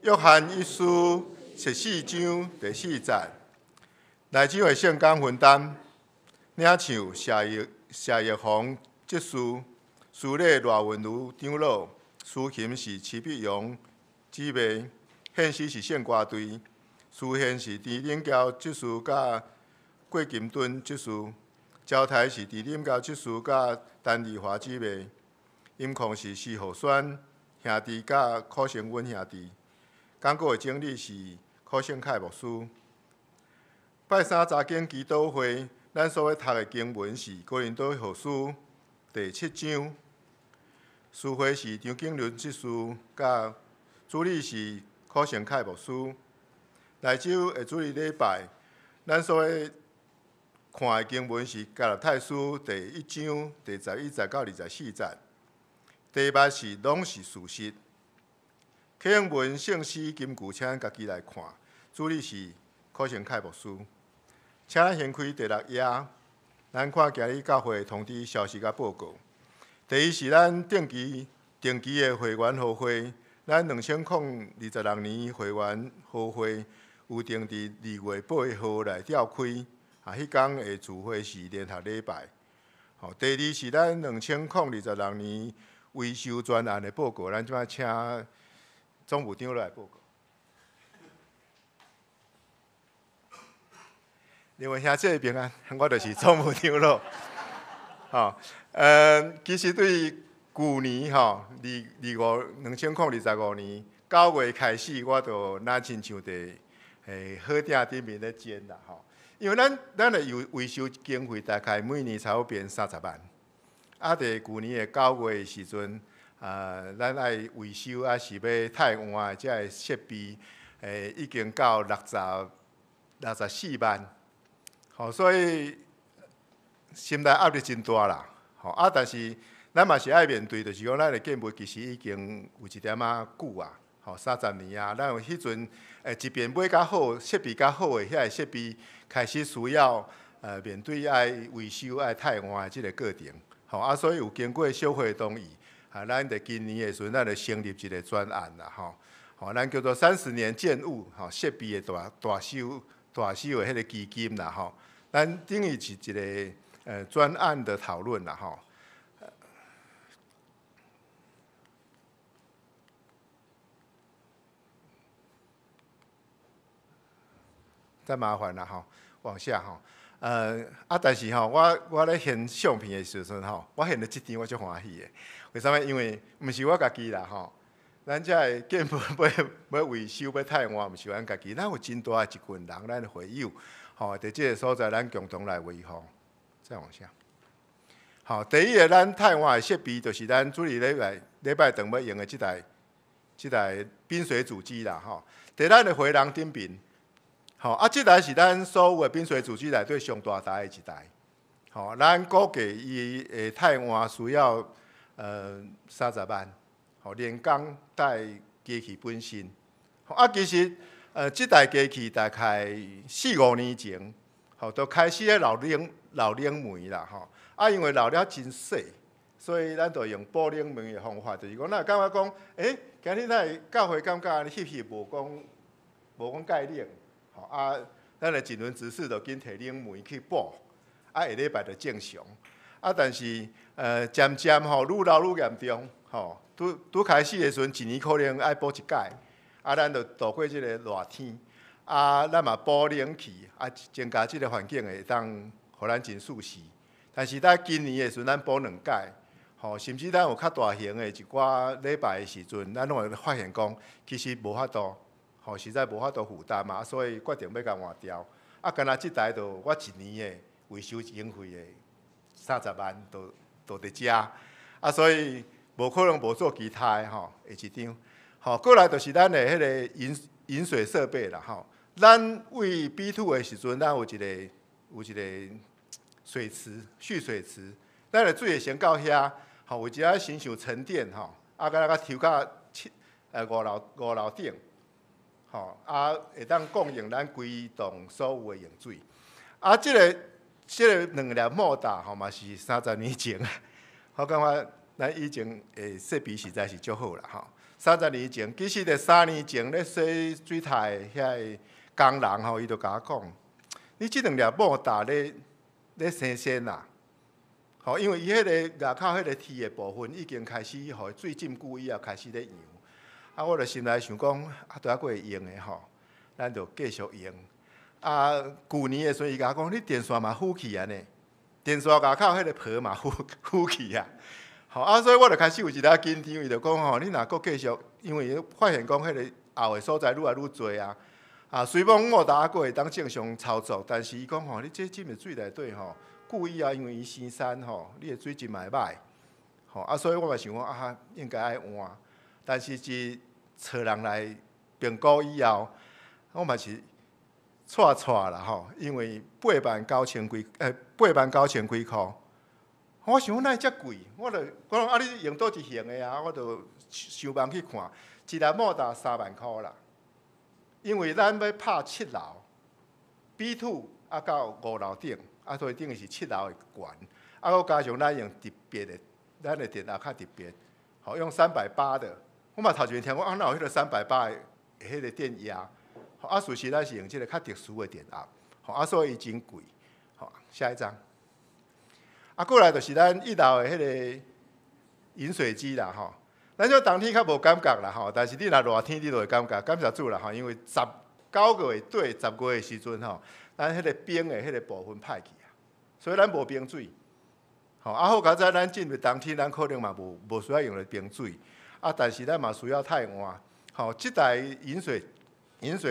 约翰一书14章第4节。内章的圣工分担，领唱谢玉红执事，司礼赖文如长老，司琴是齐碧荣姊妹，献诗是圣歌队，司献是陈领教执事甲郭金敦执事，交台是陈领教执事甲陈丽华姊妹。音控是施浩轩兄弟甲柯成文兄弟，讲稿的经理是柯胜凯牧师。拜三查经祈祷会，咱所要读的经文是《哥林多后书》第7章，司会是张景伦执事，甲主理是柯成凯牧师。内周的主日礼拜，咱所要看的经文是《加拉太书》第1章第11节到24节。题目是拢是事实。启文圣诗金句，请家己来看。主理是柯成凯牧师。请咱掀开第6页，咱看今日教会通知消息甲报告。第一是咱定期的会员互惠，咱2026年会员互惠有定伫2月8号来召开，迄天的聚会是联合礼拜。第二是咱2026年维修专案的报告，咱即摆请总务长来报告。另外兄弟平安，我就是总务长咯。其实对旧年2025年9月开始，我就拿亲像伫好鼎顶面咧煎啦因为咱的维修经费大概每年差不多变30万，伫旧年的9月的时阵，咱爱维修是要汰换这个设备，已经到64万，所以心内压力真大啦。但是咱嘛是爱面对，就是讲咱的建物其实已经有一点仔久啊，30年啊，咱有迄阵一边买较好、设备较好的遐个设备，开始需要面对爱维修、爱汰换的即个过程。所以有经过小会同意，咱伫今年的时阵，咱就成立一个专案啦，咱叫做30年建物设备的大修的迄个基金啦，咱等于是一个专案的讨论啦，再麻烦啦，往下但是我咧现相片的时阵我现到这张我足欢喜的。为什么？因为毋是我家己啦咱遮个建物要维修要汰换，毋是咱家己，咱有真大一群人，咱的会友伫这个所在，咱共同来维护。再往下。第一个咱汰换的设备，就是咱主礼礼拜堂要用的这台冰水主机啦伫咱的回廊顶面。这台是咱所有的冰水主机内底上大台的一台。咱估计伊的汰换需要30万，连工带机器本身。其实这台机器大概4、5年前，就开始咧漏冷媒啦因为漏了真细，所以咱就用补冷媒的方法，就是讲咱感觉讲，今日咱教会感觉翕无讲介冷。咱的尽伦执事就紧摕冷媒去补，下礼拜就正常。但是渐渐愈漏愈严重，拄开始的时阵，一年可能爱补一届，咱就度过这个热天，咱嘛补冷气，增加这个环境会当，互咱真舒适。但是在今年的时阵，咱补2届，甚至咱有较大型的一寡礼拜的时阵，咱拢会发现讲，其实无法度。实在无法度负担嘛，所以决定要甲换掉。干那这台就我一年的维修经费的30万都伫遮，所以无可能无做其他的下一张。过来就是咱的迄个饮水设备啦咱为 B2 的时阵，咱有一个水池蓄水池，咱的水会先到遐，有一个先上沉淀甲抽到5楼顶。会当供应咱规栋所有的用水。这个2粒莫达嘛是30年前，我感觉咱以前的设备实在是足好啦30年前，其实伫3年前咧洗水台的遐工人伊就甲我讲，你这2粒莫达咧生鲜啦。因为伊迄个外口迄个铁的部分已经开始，互水浸久以后开始咧扬。我就心内想讲，都还佫会用的咱就继续用。旧年的时阵，伊甲我讲，你电线嘛浮去安尼，电线外口迄个婆嘛浮去啊。所以我就开始有一个紧张，伊就讲你若佫继续，因为发现讲迄个后的所在愈来愈多啊。虽然莫达佫会当正常操作，但是伊讲你这浸入水内底故意因为伊生山你的水质嘛会歹。所以我嘛想讲应该爱换，但是找人来评估以后，我嘛是错啦因为8万9千几块，我想哪会遮贵？我就讲你用倒一型的我就上网去看，一粒莫达3万块啦。因为咱要拍7楼 ，B2 到5楼顶，所以等于是7楼的悬，搁加上咱用特别的，咱的电压较特别，用380的。我嘛头前听讲，哪有迄个380的迄个电压？事实咱是用即个较特殊的电压，所以伊真贵。下一张。过来就是咱1楼的迄个饮水机啦，咱这冬天较无感觉啦，但是你若热天你就会感觉，感谢主啦，因为19个月对10个月的时阵咱迄个冰的迄个部分歹去啊，所以咱无冰水。好佳哉，咱进入冬天，咱可能嘛无需要用到冰水，但是咱嘛需要太换。这台饮水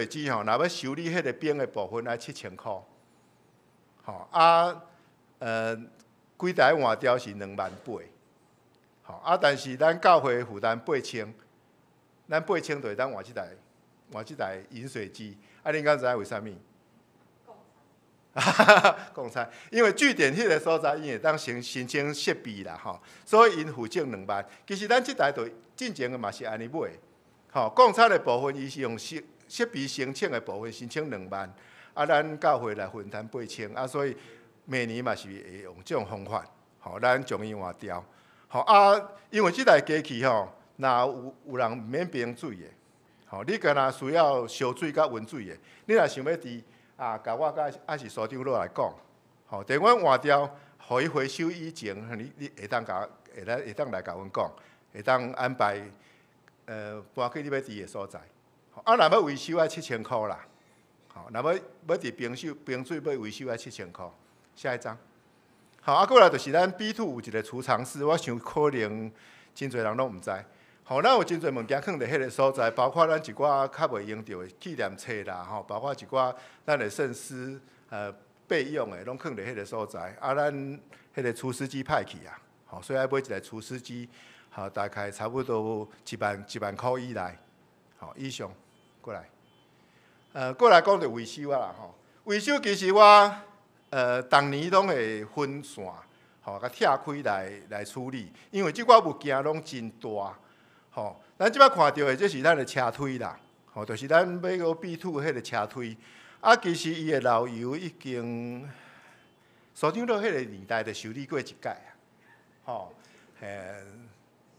机若要修理迄个冰的部分，要7000块。规台换掉是28000。但是咱教会负担8000，咱8000就会当换这台饮水机。恁敢知影为啥物？共餐，因为据点迄个所在，伊会当申请设备啦，所以因负责2万。其实咱这台就进前的嘛是安尼买，共餐的部分伊是用设备申请的部分申请2万，咱教会来分担8000，所以每年嘛是会用这种方法，咱将伊换掉。因为这台机器若有人毋免冰水的，你敢若需要烧水甲温水的，你若想要伫甲我甲是所长落来讲，等阮换掉，互伊回收以前，你会当来甲阮讲，会当安排搬去你要伫的所在。若要维修要7000块啦，若要伫冰水要维修要7000块。下一张。过来就是咱 B2 有一个储藏室，我想可能真侪人拢毋知。咱有真侪物件放伫迄个所在，包括咱一寡较袂用到的纪念册啦，包括一寡咱的圣诗备用的，拢放伫迄个所在。咱迄个除湿机歹去啊，所以要买一台除湿机，大概差不多1万块以内，以上过来。过来讲着维修啦，维修其实我当年拢会分线，甲拆开来处理，因为即寡物件拢真大。咱即摆看到的，这是咱的车推啦，就是咱买个 B2 迄个车推。其实伊的漏油已经，所长到迄个年代就修理过一届啊，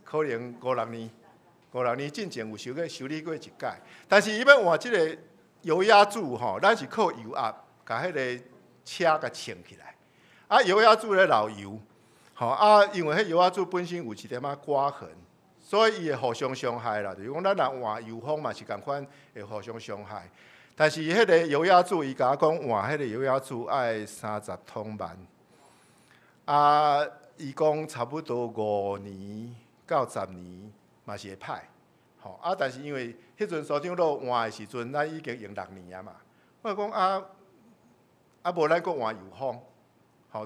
可能5、6年进前有修理过一届。但是伊要换即个油压柱咱是靠油压甲迄个车甲撑起来。油压柱咧漏油，因为迄油压柱本身有一点刮痕。所以伊会互相伤害啦，就是讲咱若换油封嘛是共款会互相伤害。但是迄个油压柱，伊甲我讲换迄个油压柱爱30通万，伊讲差不多5年到10年嘛是会歹。但是因为迄阵所长落换的时阵，咱已经用6年啊嘛。我讲无咱搁换油封。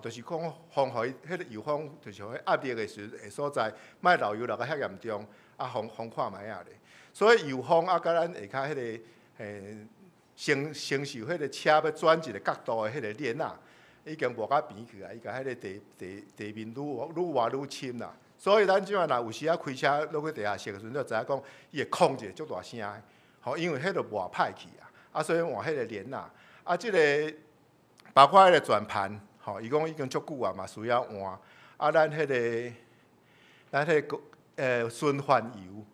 就是讲，防互伊迄个油封，就是迄压力的所在，莫漏油漏到遐严重，防看卖啊咧。所以油封甲咱下骹迄个承受迄个车要转一个角度的迄个链已经无甲平去啊，伊甲迄个地面愈挖愈深啦。所以咱即摆若有时开车落去地下室的时阵，就知影讲伊会空一个足大声的，因为迄个磨歹去啊，所以换迄个链即个包括迄个转盘。伊讲已经足久啊嘛，需要换。咱迄个循环油，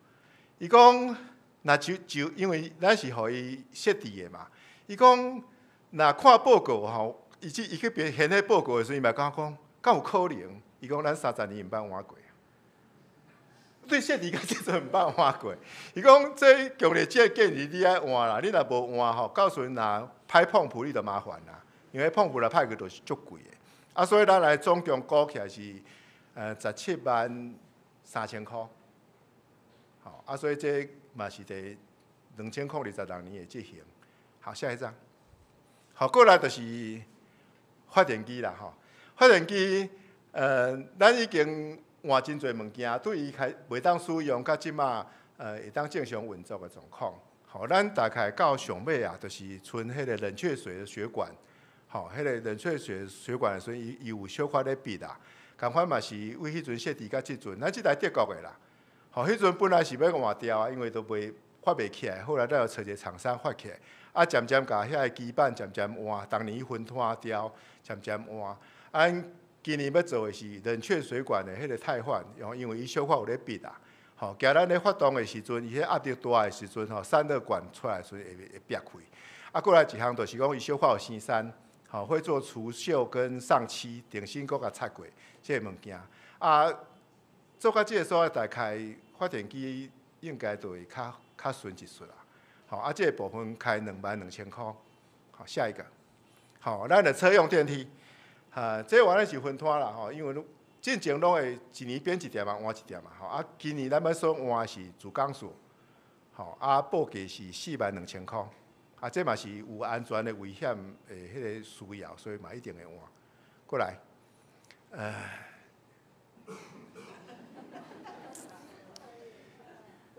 伊讲若就因为咱是互伊设置的嘛，伊讲若看报告伊去显迄报告的时候，伊嘛讲敢有可能？伊讲咱30年毋捌换过。对设置甲即阵毋捌换过。伊讲这强烈建议你爱换啦，你若无换到时阵若歹碰埔你就麻烦啦。因为碰埔来歹去就是足贵的，所以咱来总共估起来是173000块，所以这嘛是第2026年的执行。好，下一张。过来就是发电机啦，发电机咱已经换真侪物件，对伊袂当使用，到即马会当正常运作的状况。咱大概到上尾就是剩迄个冷却水的血管。迄个冷却水管的时阵，伊有小可咧闭啦。共款嘛是为迄阵设置到即阵，咱即台德国的啦。迄阵本来是要换掉因为都发袂起来，后来咱又找一个厂商发起来，啊，渐渐甲遐个基板渐渐换，当年分摊掉，渐渐换。咱今年要做的是冷却水管的迄个汰换，因为伊小可有咧闭啊。吼，惊咱咧发动的时阵，伊迄压力大的时阵，吼，散热管出来的时阵会闭开。啊，过来一项就是讲，伊小可有生产，吼，会做除锈跟上漆，电芯搁甲拆过，这个物件。啊，做到这个所在，大概发电机应该就会较顺一顺啦。吼，啊，这个部分开22000块。好，下一个。好，咱的车用电梯，这原来是分摊啦，吼，因为进前拢会一年编一点嘛，换一点嘛，吼。啊，今年咱要说换是自钢索，吼，啊，报价是42000块。啊，这嘛是有安全的危险的迄个需要，所以嘛一定会换。过来，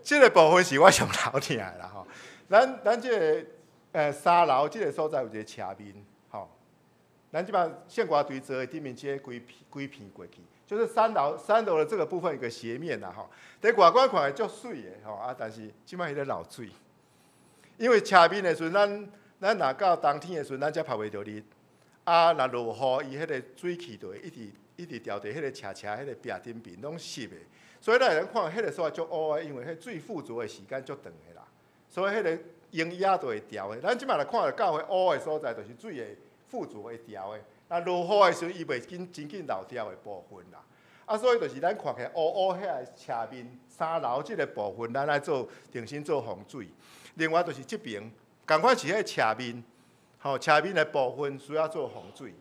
这个部分是我上头听的啦，吼。咱这个3楼这个所在有一个车面，吼。咱即摆线瓜堆做的顶面这规片过去，就是3楼的这个部分有个斜面啦，吼。伫外观看会足水的，吼啊，但是即摆迄个漏水。因为车面的时阵，咱若到冬天的时阵，咱才晒袂着日。啊，若落雨，伊迄个水汽就会一直掉伫迄个车迄个壁顶边，拢湿的。所以咱会看迄个所在足乌的，因为迄水附着的时间足长的啦。所以迄个营压就会掉的。咱即摆来看到迄乌的所在，就是水的附着会掉的。那落雨的时阵，伊袂真紧漏掉的部分啦。啊，所以就是咱看起来乌迄个车面3楼即个部分，咱来做重新做防水。另外就是这边，同款是迄个侧面，吼，侧面的部分需要做防水，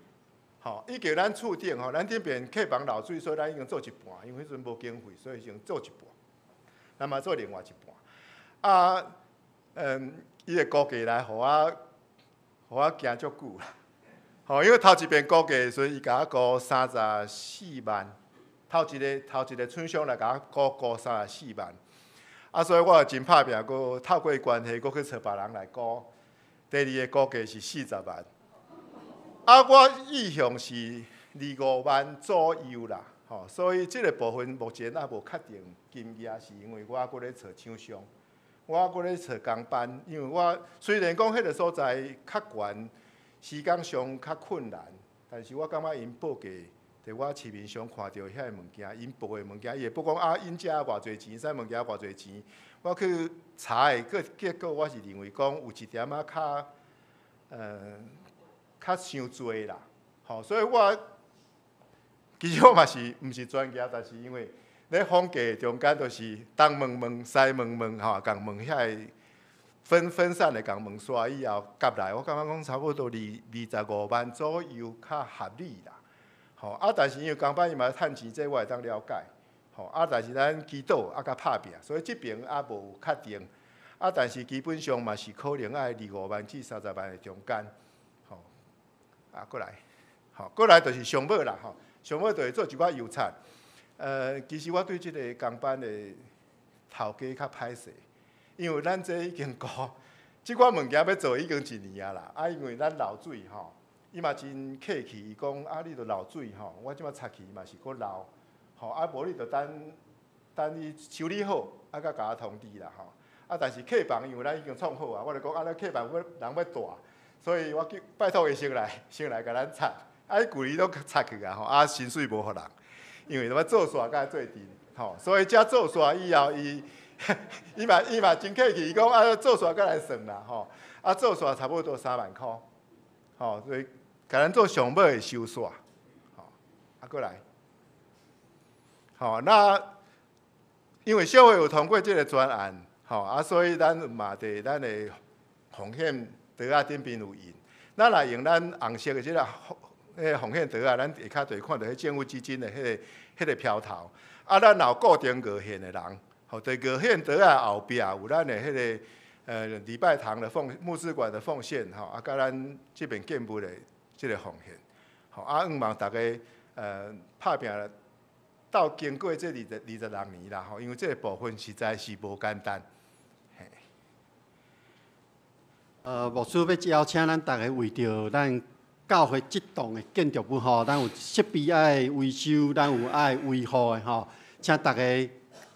吼，以及咱厝顶吼，咱顶边客房漏水，所以咱已经做一半，因为迄阵无经费，所以先做一半，咱嘛做另外一半。啊，伊的估价来，互我行足久啦，吼，因为头一遍估价的时阵，伊甲我估34万，头一个村商来甲我估34万。啊，所以我真拍拼，佮透过关系，佮去找别人来估。第二个估价是40万，啊，我意向是25万左右啦，吼。所以这个部分目前还无确定金额，是因为我还咧找厂商，我还咧找工班，因为我虽然讲迄个所在较悬，时间上较困难，但是我感觉因报价。伫我市面上看到遐个物件，因报的物件，伊会不讲啊，因遮偌侪钱，啥物件偌侪钱，我去查的，结果我是认为讲有一点仔较伤多啦，吼，所以我其实我嘛是毋是专家，但是因为咧风格中间就是东问西问，吼，共问遐个分散的共问煞以后夹来，我感觉讲差不多25万左右较合理啦。吼啊！但是因为工班伊嘛趁钱，这我会当了解。吼啊！但是咱祈祷啊，甲拍拼，所以这边也无确定。啊，但是基本上嘛是可能爱25万至30万的中间。吼啊，过来，吼过来就是上尾啦。吼，上尾就会做一寡油菜。其实我对这个工班的头家较歹势，因为咱这已经即款物件要做已经1年啊啦。啊，因为咱漏水吼。伊嘛真客气，伊讲啊，你着漏水吼，我即摆插去嘛是搁漏，吼啊无你着等你修理好，啊甲我通知啦吼。啊，但是客房因为咱已经创好啊，我就讲啊，咱客房人要大，所以我拜托伊先来甲咱插，啊，伊旧年都插去啊吼，啊薪水无互人，因为要做煞甲做阵，吼，所以遮做煞以后伊嘛真客气，伊讲啊做煞甲来算啦吼，啊做煞差不多3万块，吼，所以。甲咱做上尾的收煞，吼，啊，过来，吼，那因为社会有通过这个专案，吼，啊，所以咱嘛伫咱的风险袋仔顶边有印，咱若用咱红色的这个风险袋仔，咱下骹就会看到迄政府基金的迄个标头，啊，咱有固定额现的人，吼，伫额现袋仔后壁有咱的迄个礼拜堂的牧师馆的奉献，吼，啊，甲咱这边建物的。这个奉献，吼啊，希望大家拍拼到经过这26年啦，吼，因为这个部分实在是无简单。牧师要邀请咱大家为着咱教会这栋的建筑物吼，咱有设备爱维修，咱有爱维护的吼，请大家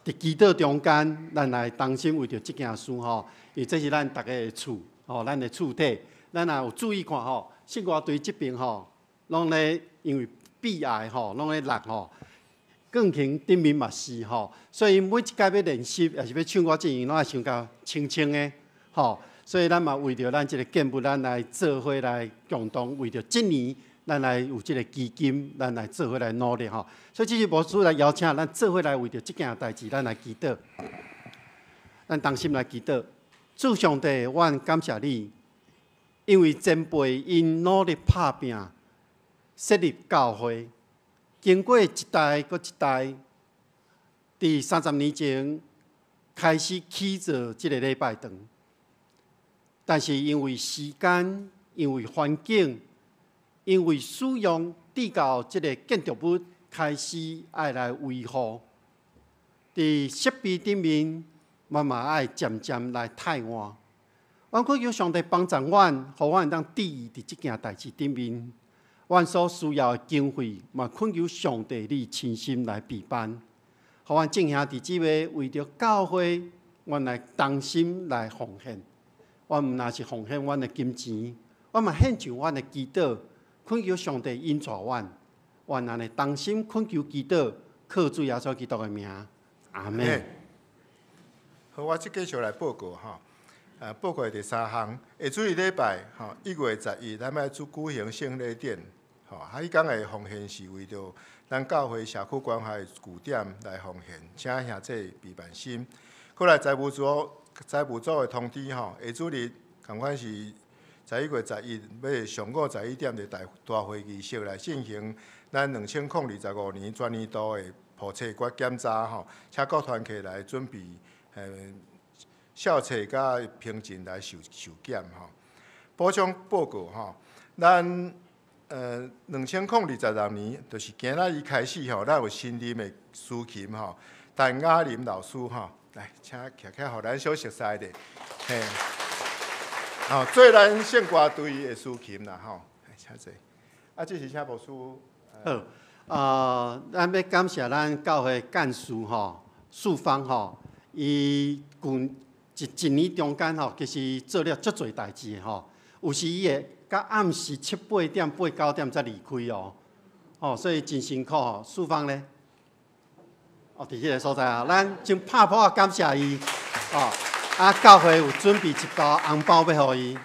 伫祈祷中间，咱来同心为着即件事吼，因为这是咱大家的厝，吼，咱的厝体，咱若有注意看吼，信歌队即边吼，拢咧因为悲哀吼，拢咧落吼。更轻顶面嘛是吼，所以每一届要练习，也是要唱歌之前，拢爱想到清清的吼。所以咱嘛为着咱即个建物，咱来做伙来共同为着即年，咱来有即个基金，咱来做伙来努力吼。所以这是牧师来邀请咱做伙来为着即件代志，咱来祈祷，咱同心来祈祷。主上帝，阮感谢你，因为前辈因努力打拼，设立教会。经过一代搁一代，伫30年前开始起做即个礼拜堂，但是因为时间、因为环境、因为使用递到即个建筑物开始爱来维护，伫设备顶面慢慢爱渐渐来汰换。阮恳求上帝帮助阮，互阮当注意伫即件代志顶面。阮所需要的经费，嘛恳求上帝你亲心来备办，互阮正兄弟姊妹为着教会，阮来同心来奉献。阮毋若是奉献阮的金钱，阮嘛献上阮的祈祷，恳求上帝引带阮。阮安尼同心恳求祈祷，靠主耶稣基督的名，阿门。好，我即继续来报告哈。报告第3项，下主日礼拜1月11，咱要举行圣礼典。迄天的奉献是为着咱教会社区关怀据点来奉献，请兄弟备办心。过来财务组的通知下主日同款是11月11，要上午11点的大会仪式来进行咱2025年全年度的普测决检查请各团体来准备校册甲评鉴来受检补充报告咱2026年，就是今仔日开始咱有新任的司琴陈雅琳老师来，请徛徛，互咱小熟悉的，嘿，做咱圣歌队的司琴啦请坐。这是请牧师。好，咱要感谢咱教会干事素芳伊一年中间其实做了足侪代志有时伊会到暗时7、8点、8、9点才离开所以真辛苦素芳呢，伫迄个所在咱先拍破感谢伊教会有准备一包红包要互伊。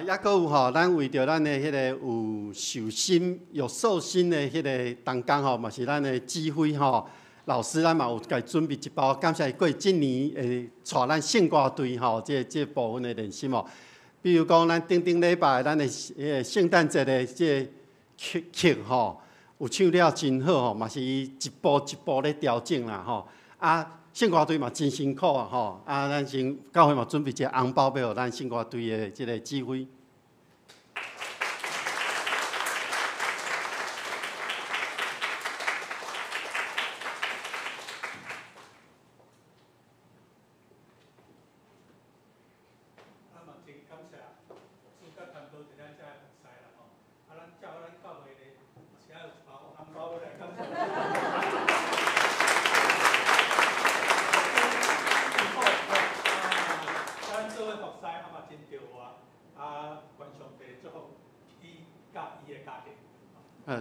抑阁有咱为着咱的迄个有寿星的迄个同工嘛是咱的指挥老师，咱嘛有家准备一包，感谢过今年会带咱圣歌队这部分的练习比如讲，咱顶礼拜咱的圣诞节的这曲有唱了真好嘛是伊一步一步咧调整啦圣歌队嘛真辛苦咱先教会嘛准备一个红包要互咱圣歌队的这个指挥。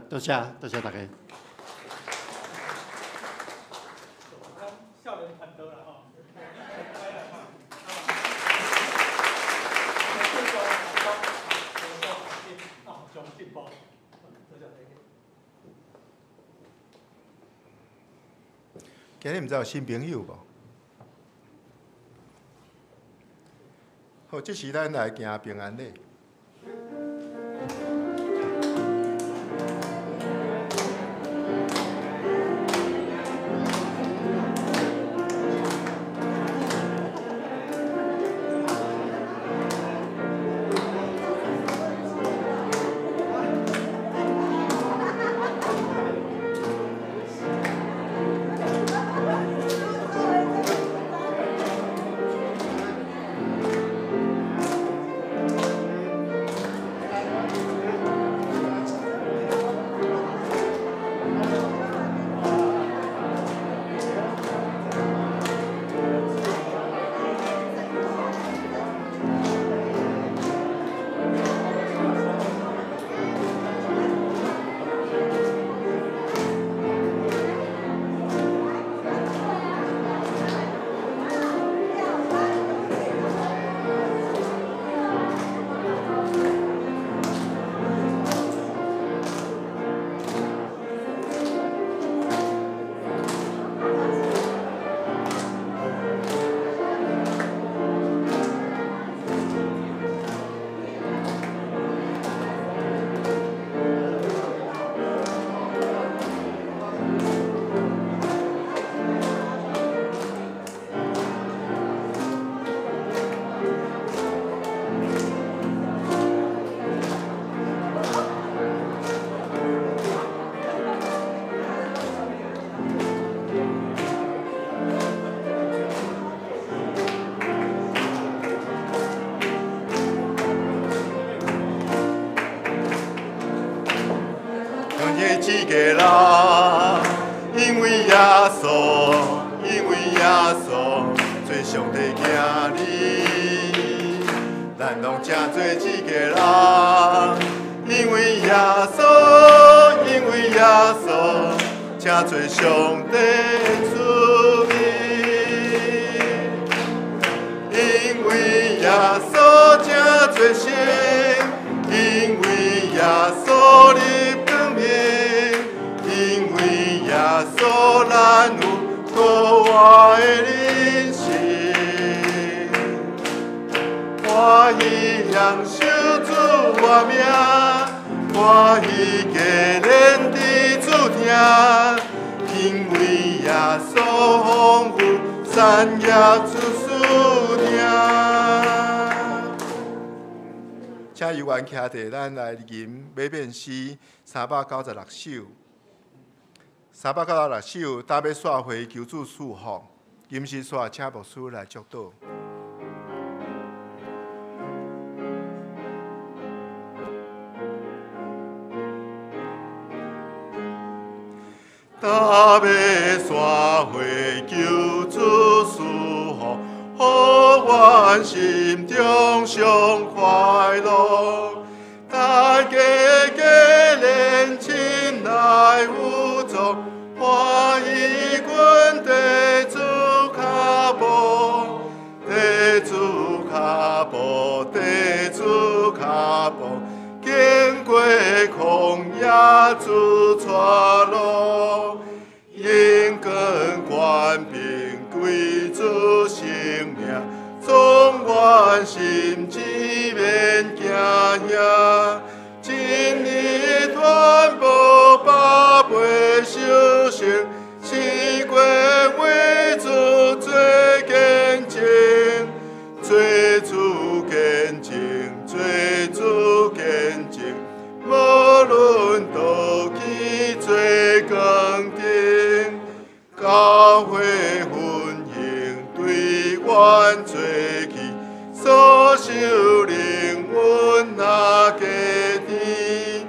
多谢大家。今日毋知有新朋友无？好，这时咱来行平安礼。一个人，因为耶稣，因为耶稣，做上帝囝儿，咱拢正做一个人，因为耶稣，因为耶稣，正做上帝子民，因为耶稣正做神，因为耶稣立光明，因为耶稣咱有国外的人生，欢喜享受主我名，欢喜家人伫主听，因为耶稣丰富产业出事听。请议员徛地，咱来吟每遍诗396首。396首，搭要煞回求主祝福，吟诗煞请牧师来祝祷。搭要煞回求主祝福。予阮心中上快乐，大家家人亲来有助，欢喜阮地主脚步，地主脚步，地主脚步，经过旷野主带路，因光官兵归主性命，总愿心只免惊吓，一年传播百倍修成，四过为主做见证，做主见证，做主见证，无论倒去做工程，教会分行对阮做去，所受灵阮那家己，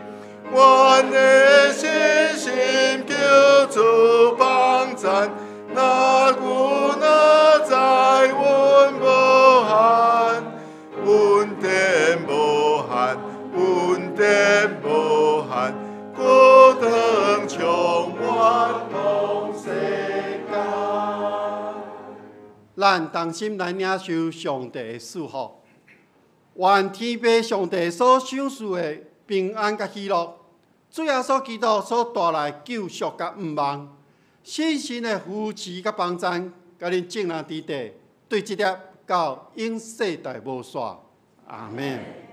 阮的信心叫主帮赞，那有那在阮无限，阮典无限，阮典无限，孤灯充满同世界。咱同心来领受上帝的祝福，愿天父上帝所赏赐的平安甲喜乐，主耶稣基督所带来救赎甲毋忘，信心的扶持甲帮赞，甲恁正人伫地，对这粒到永世代无煞。阿免。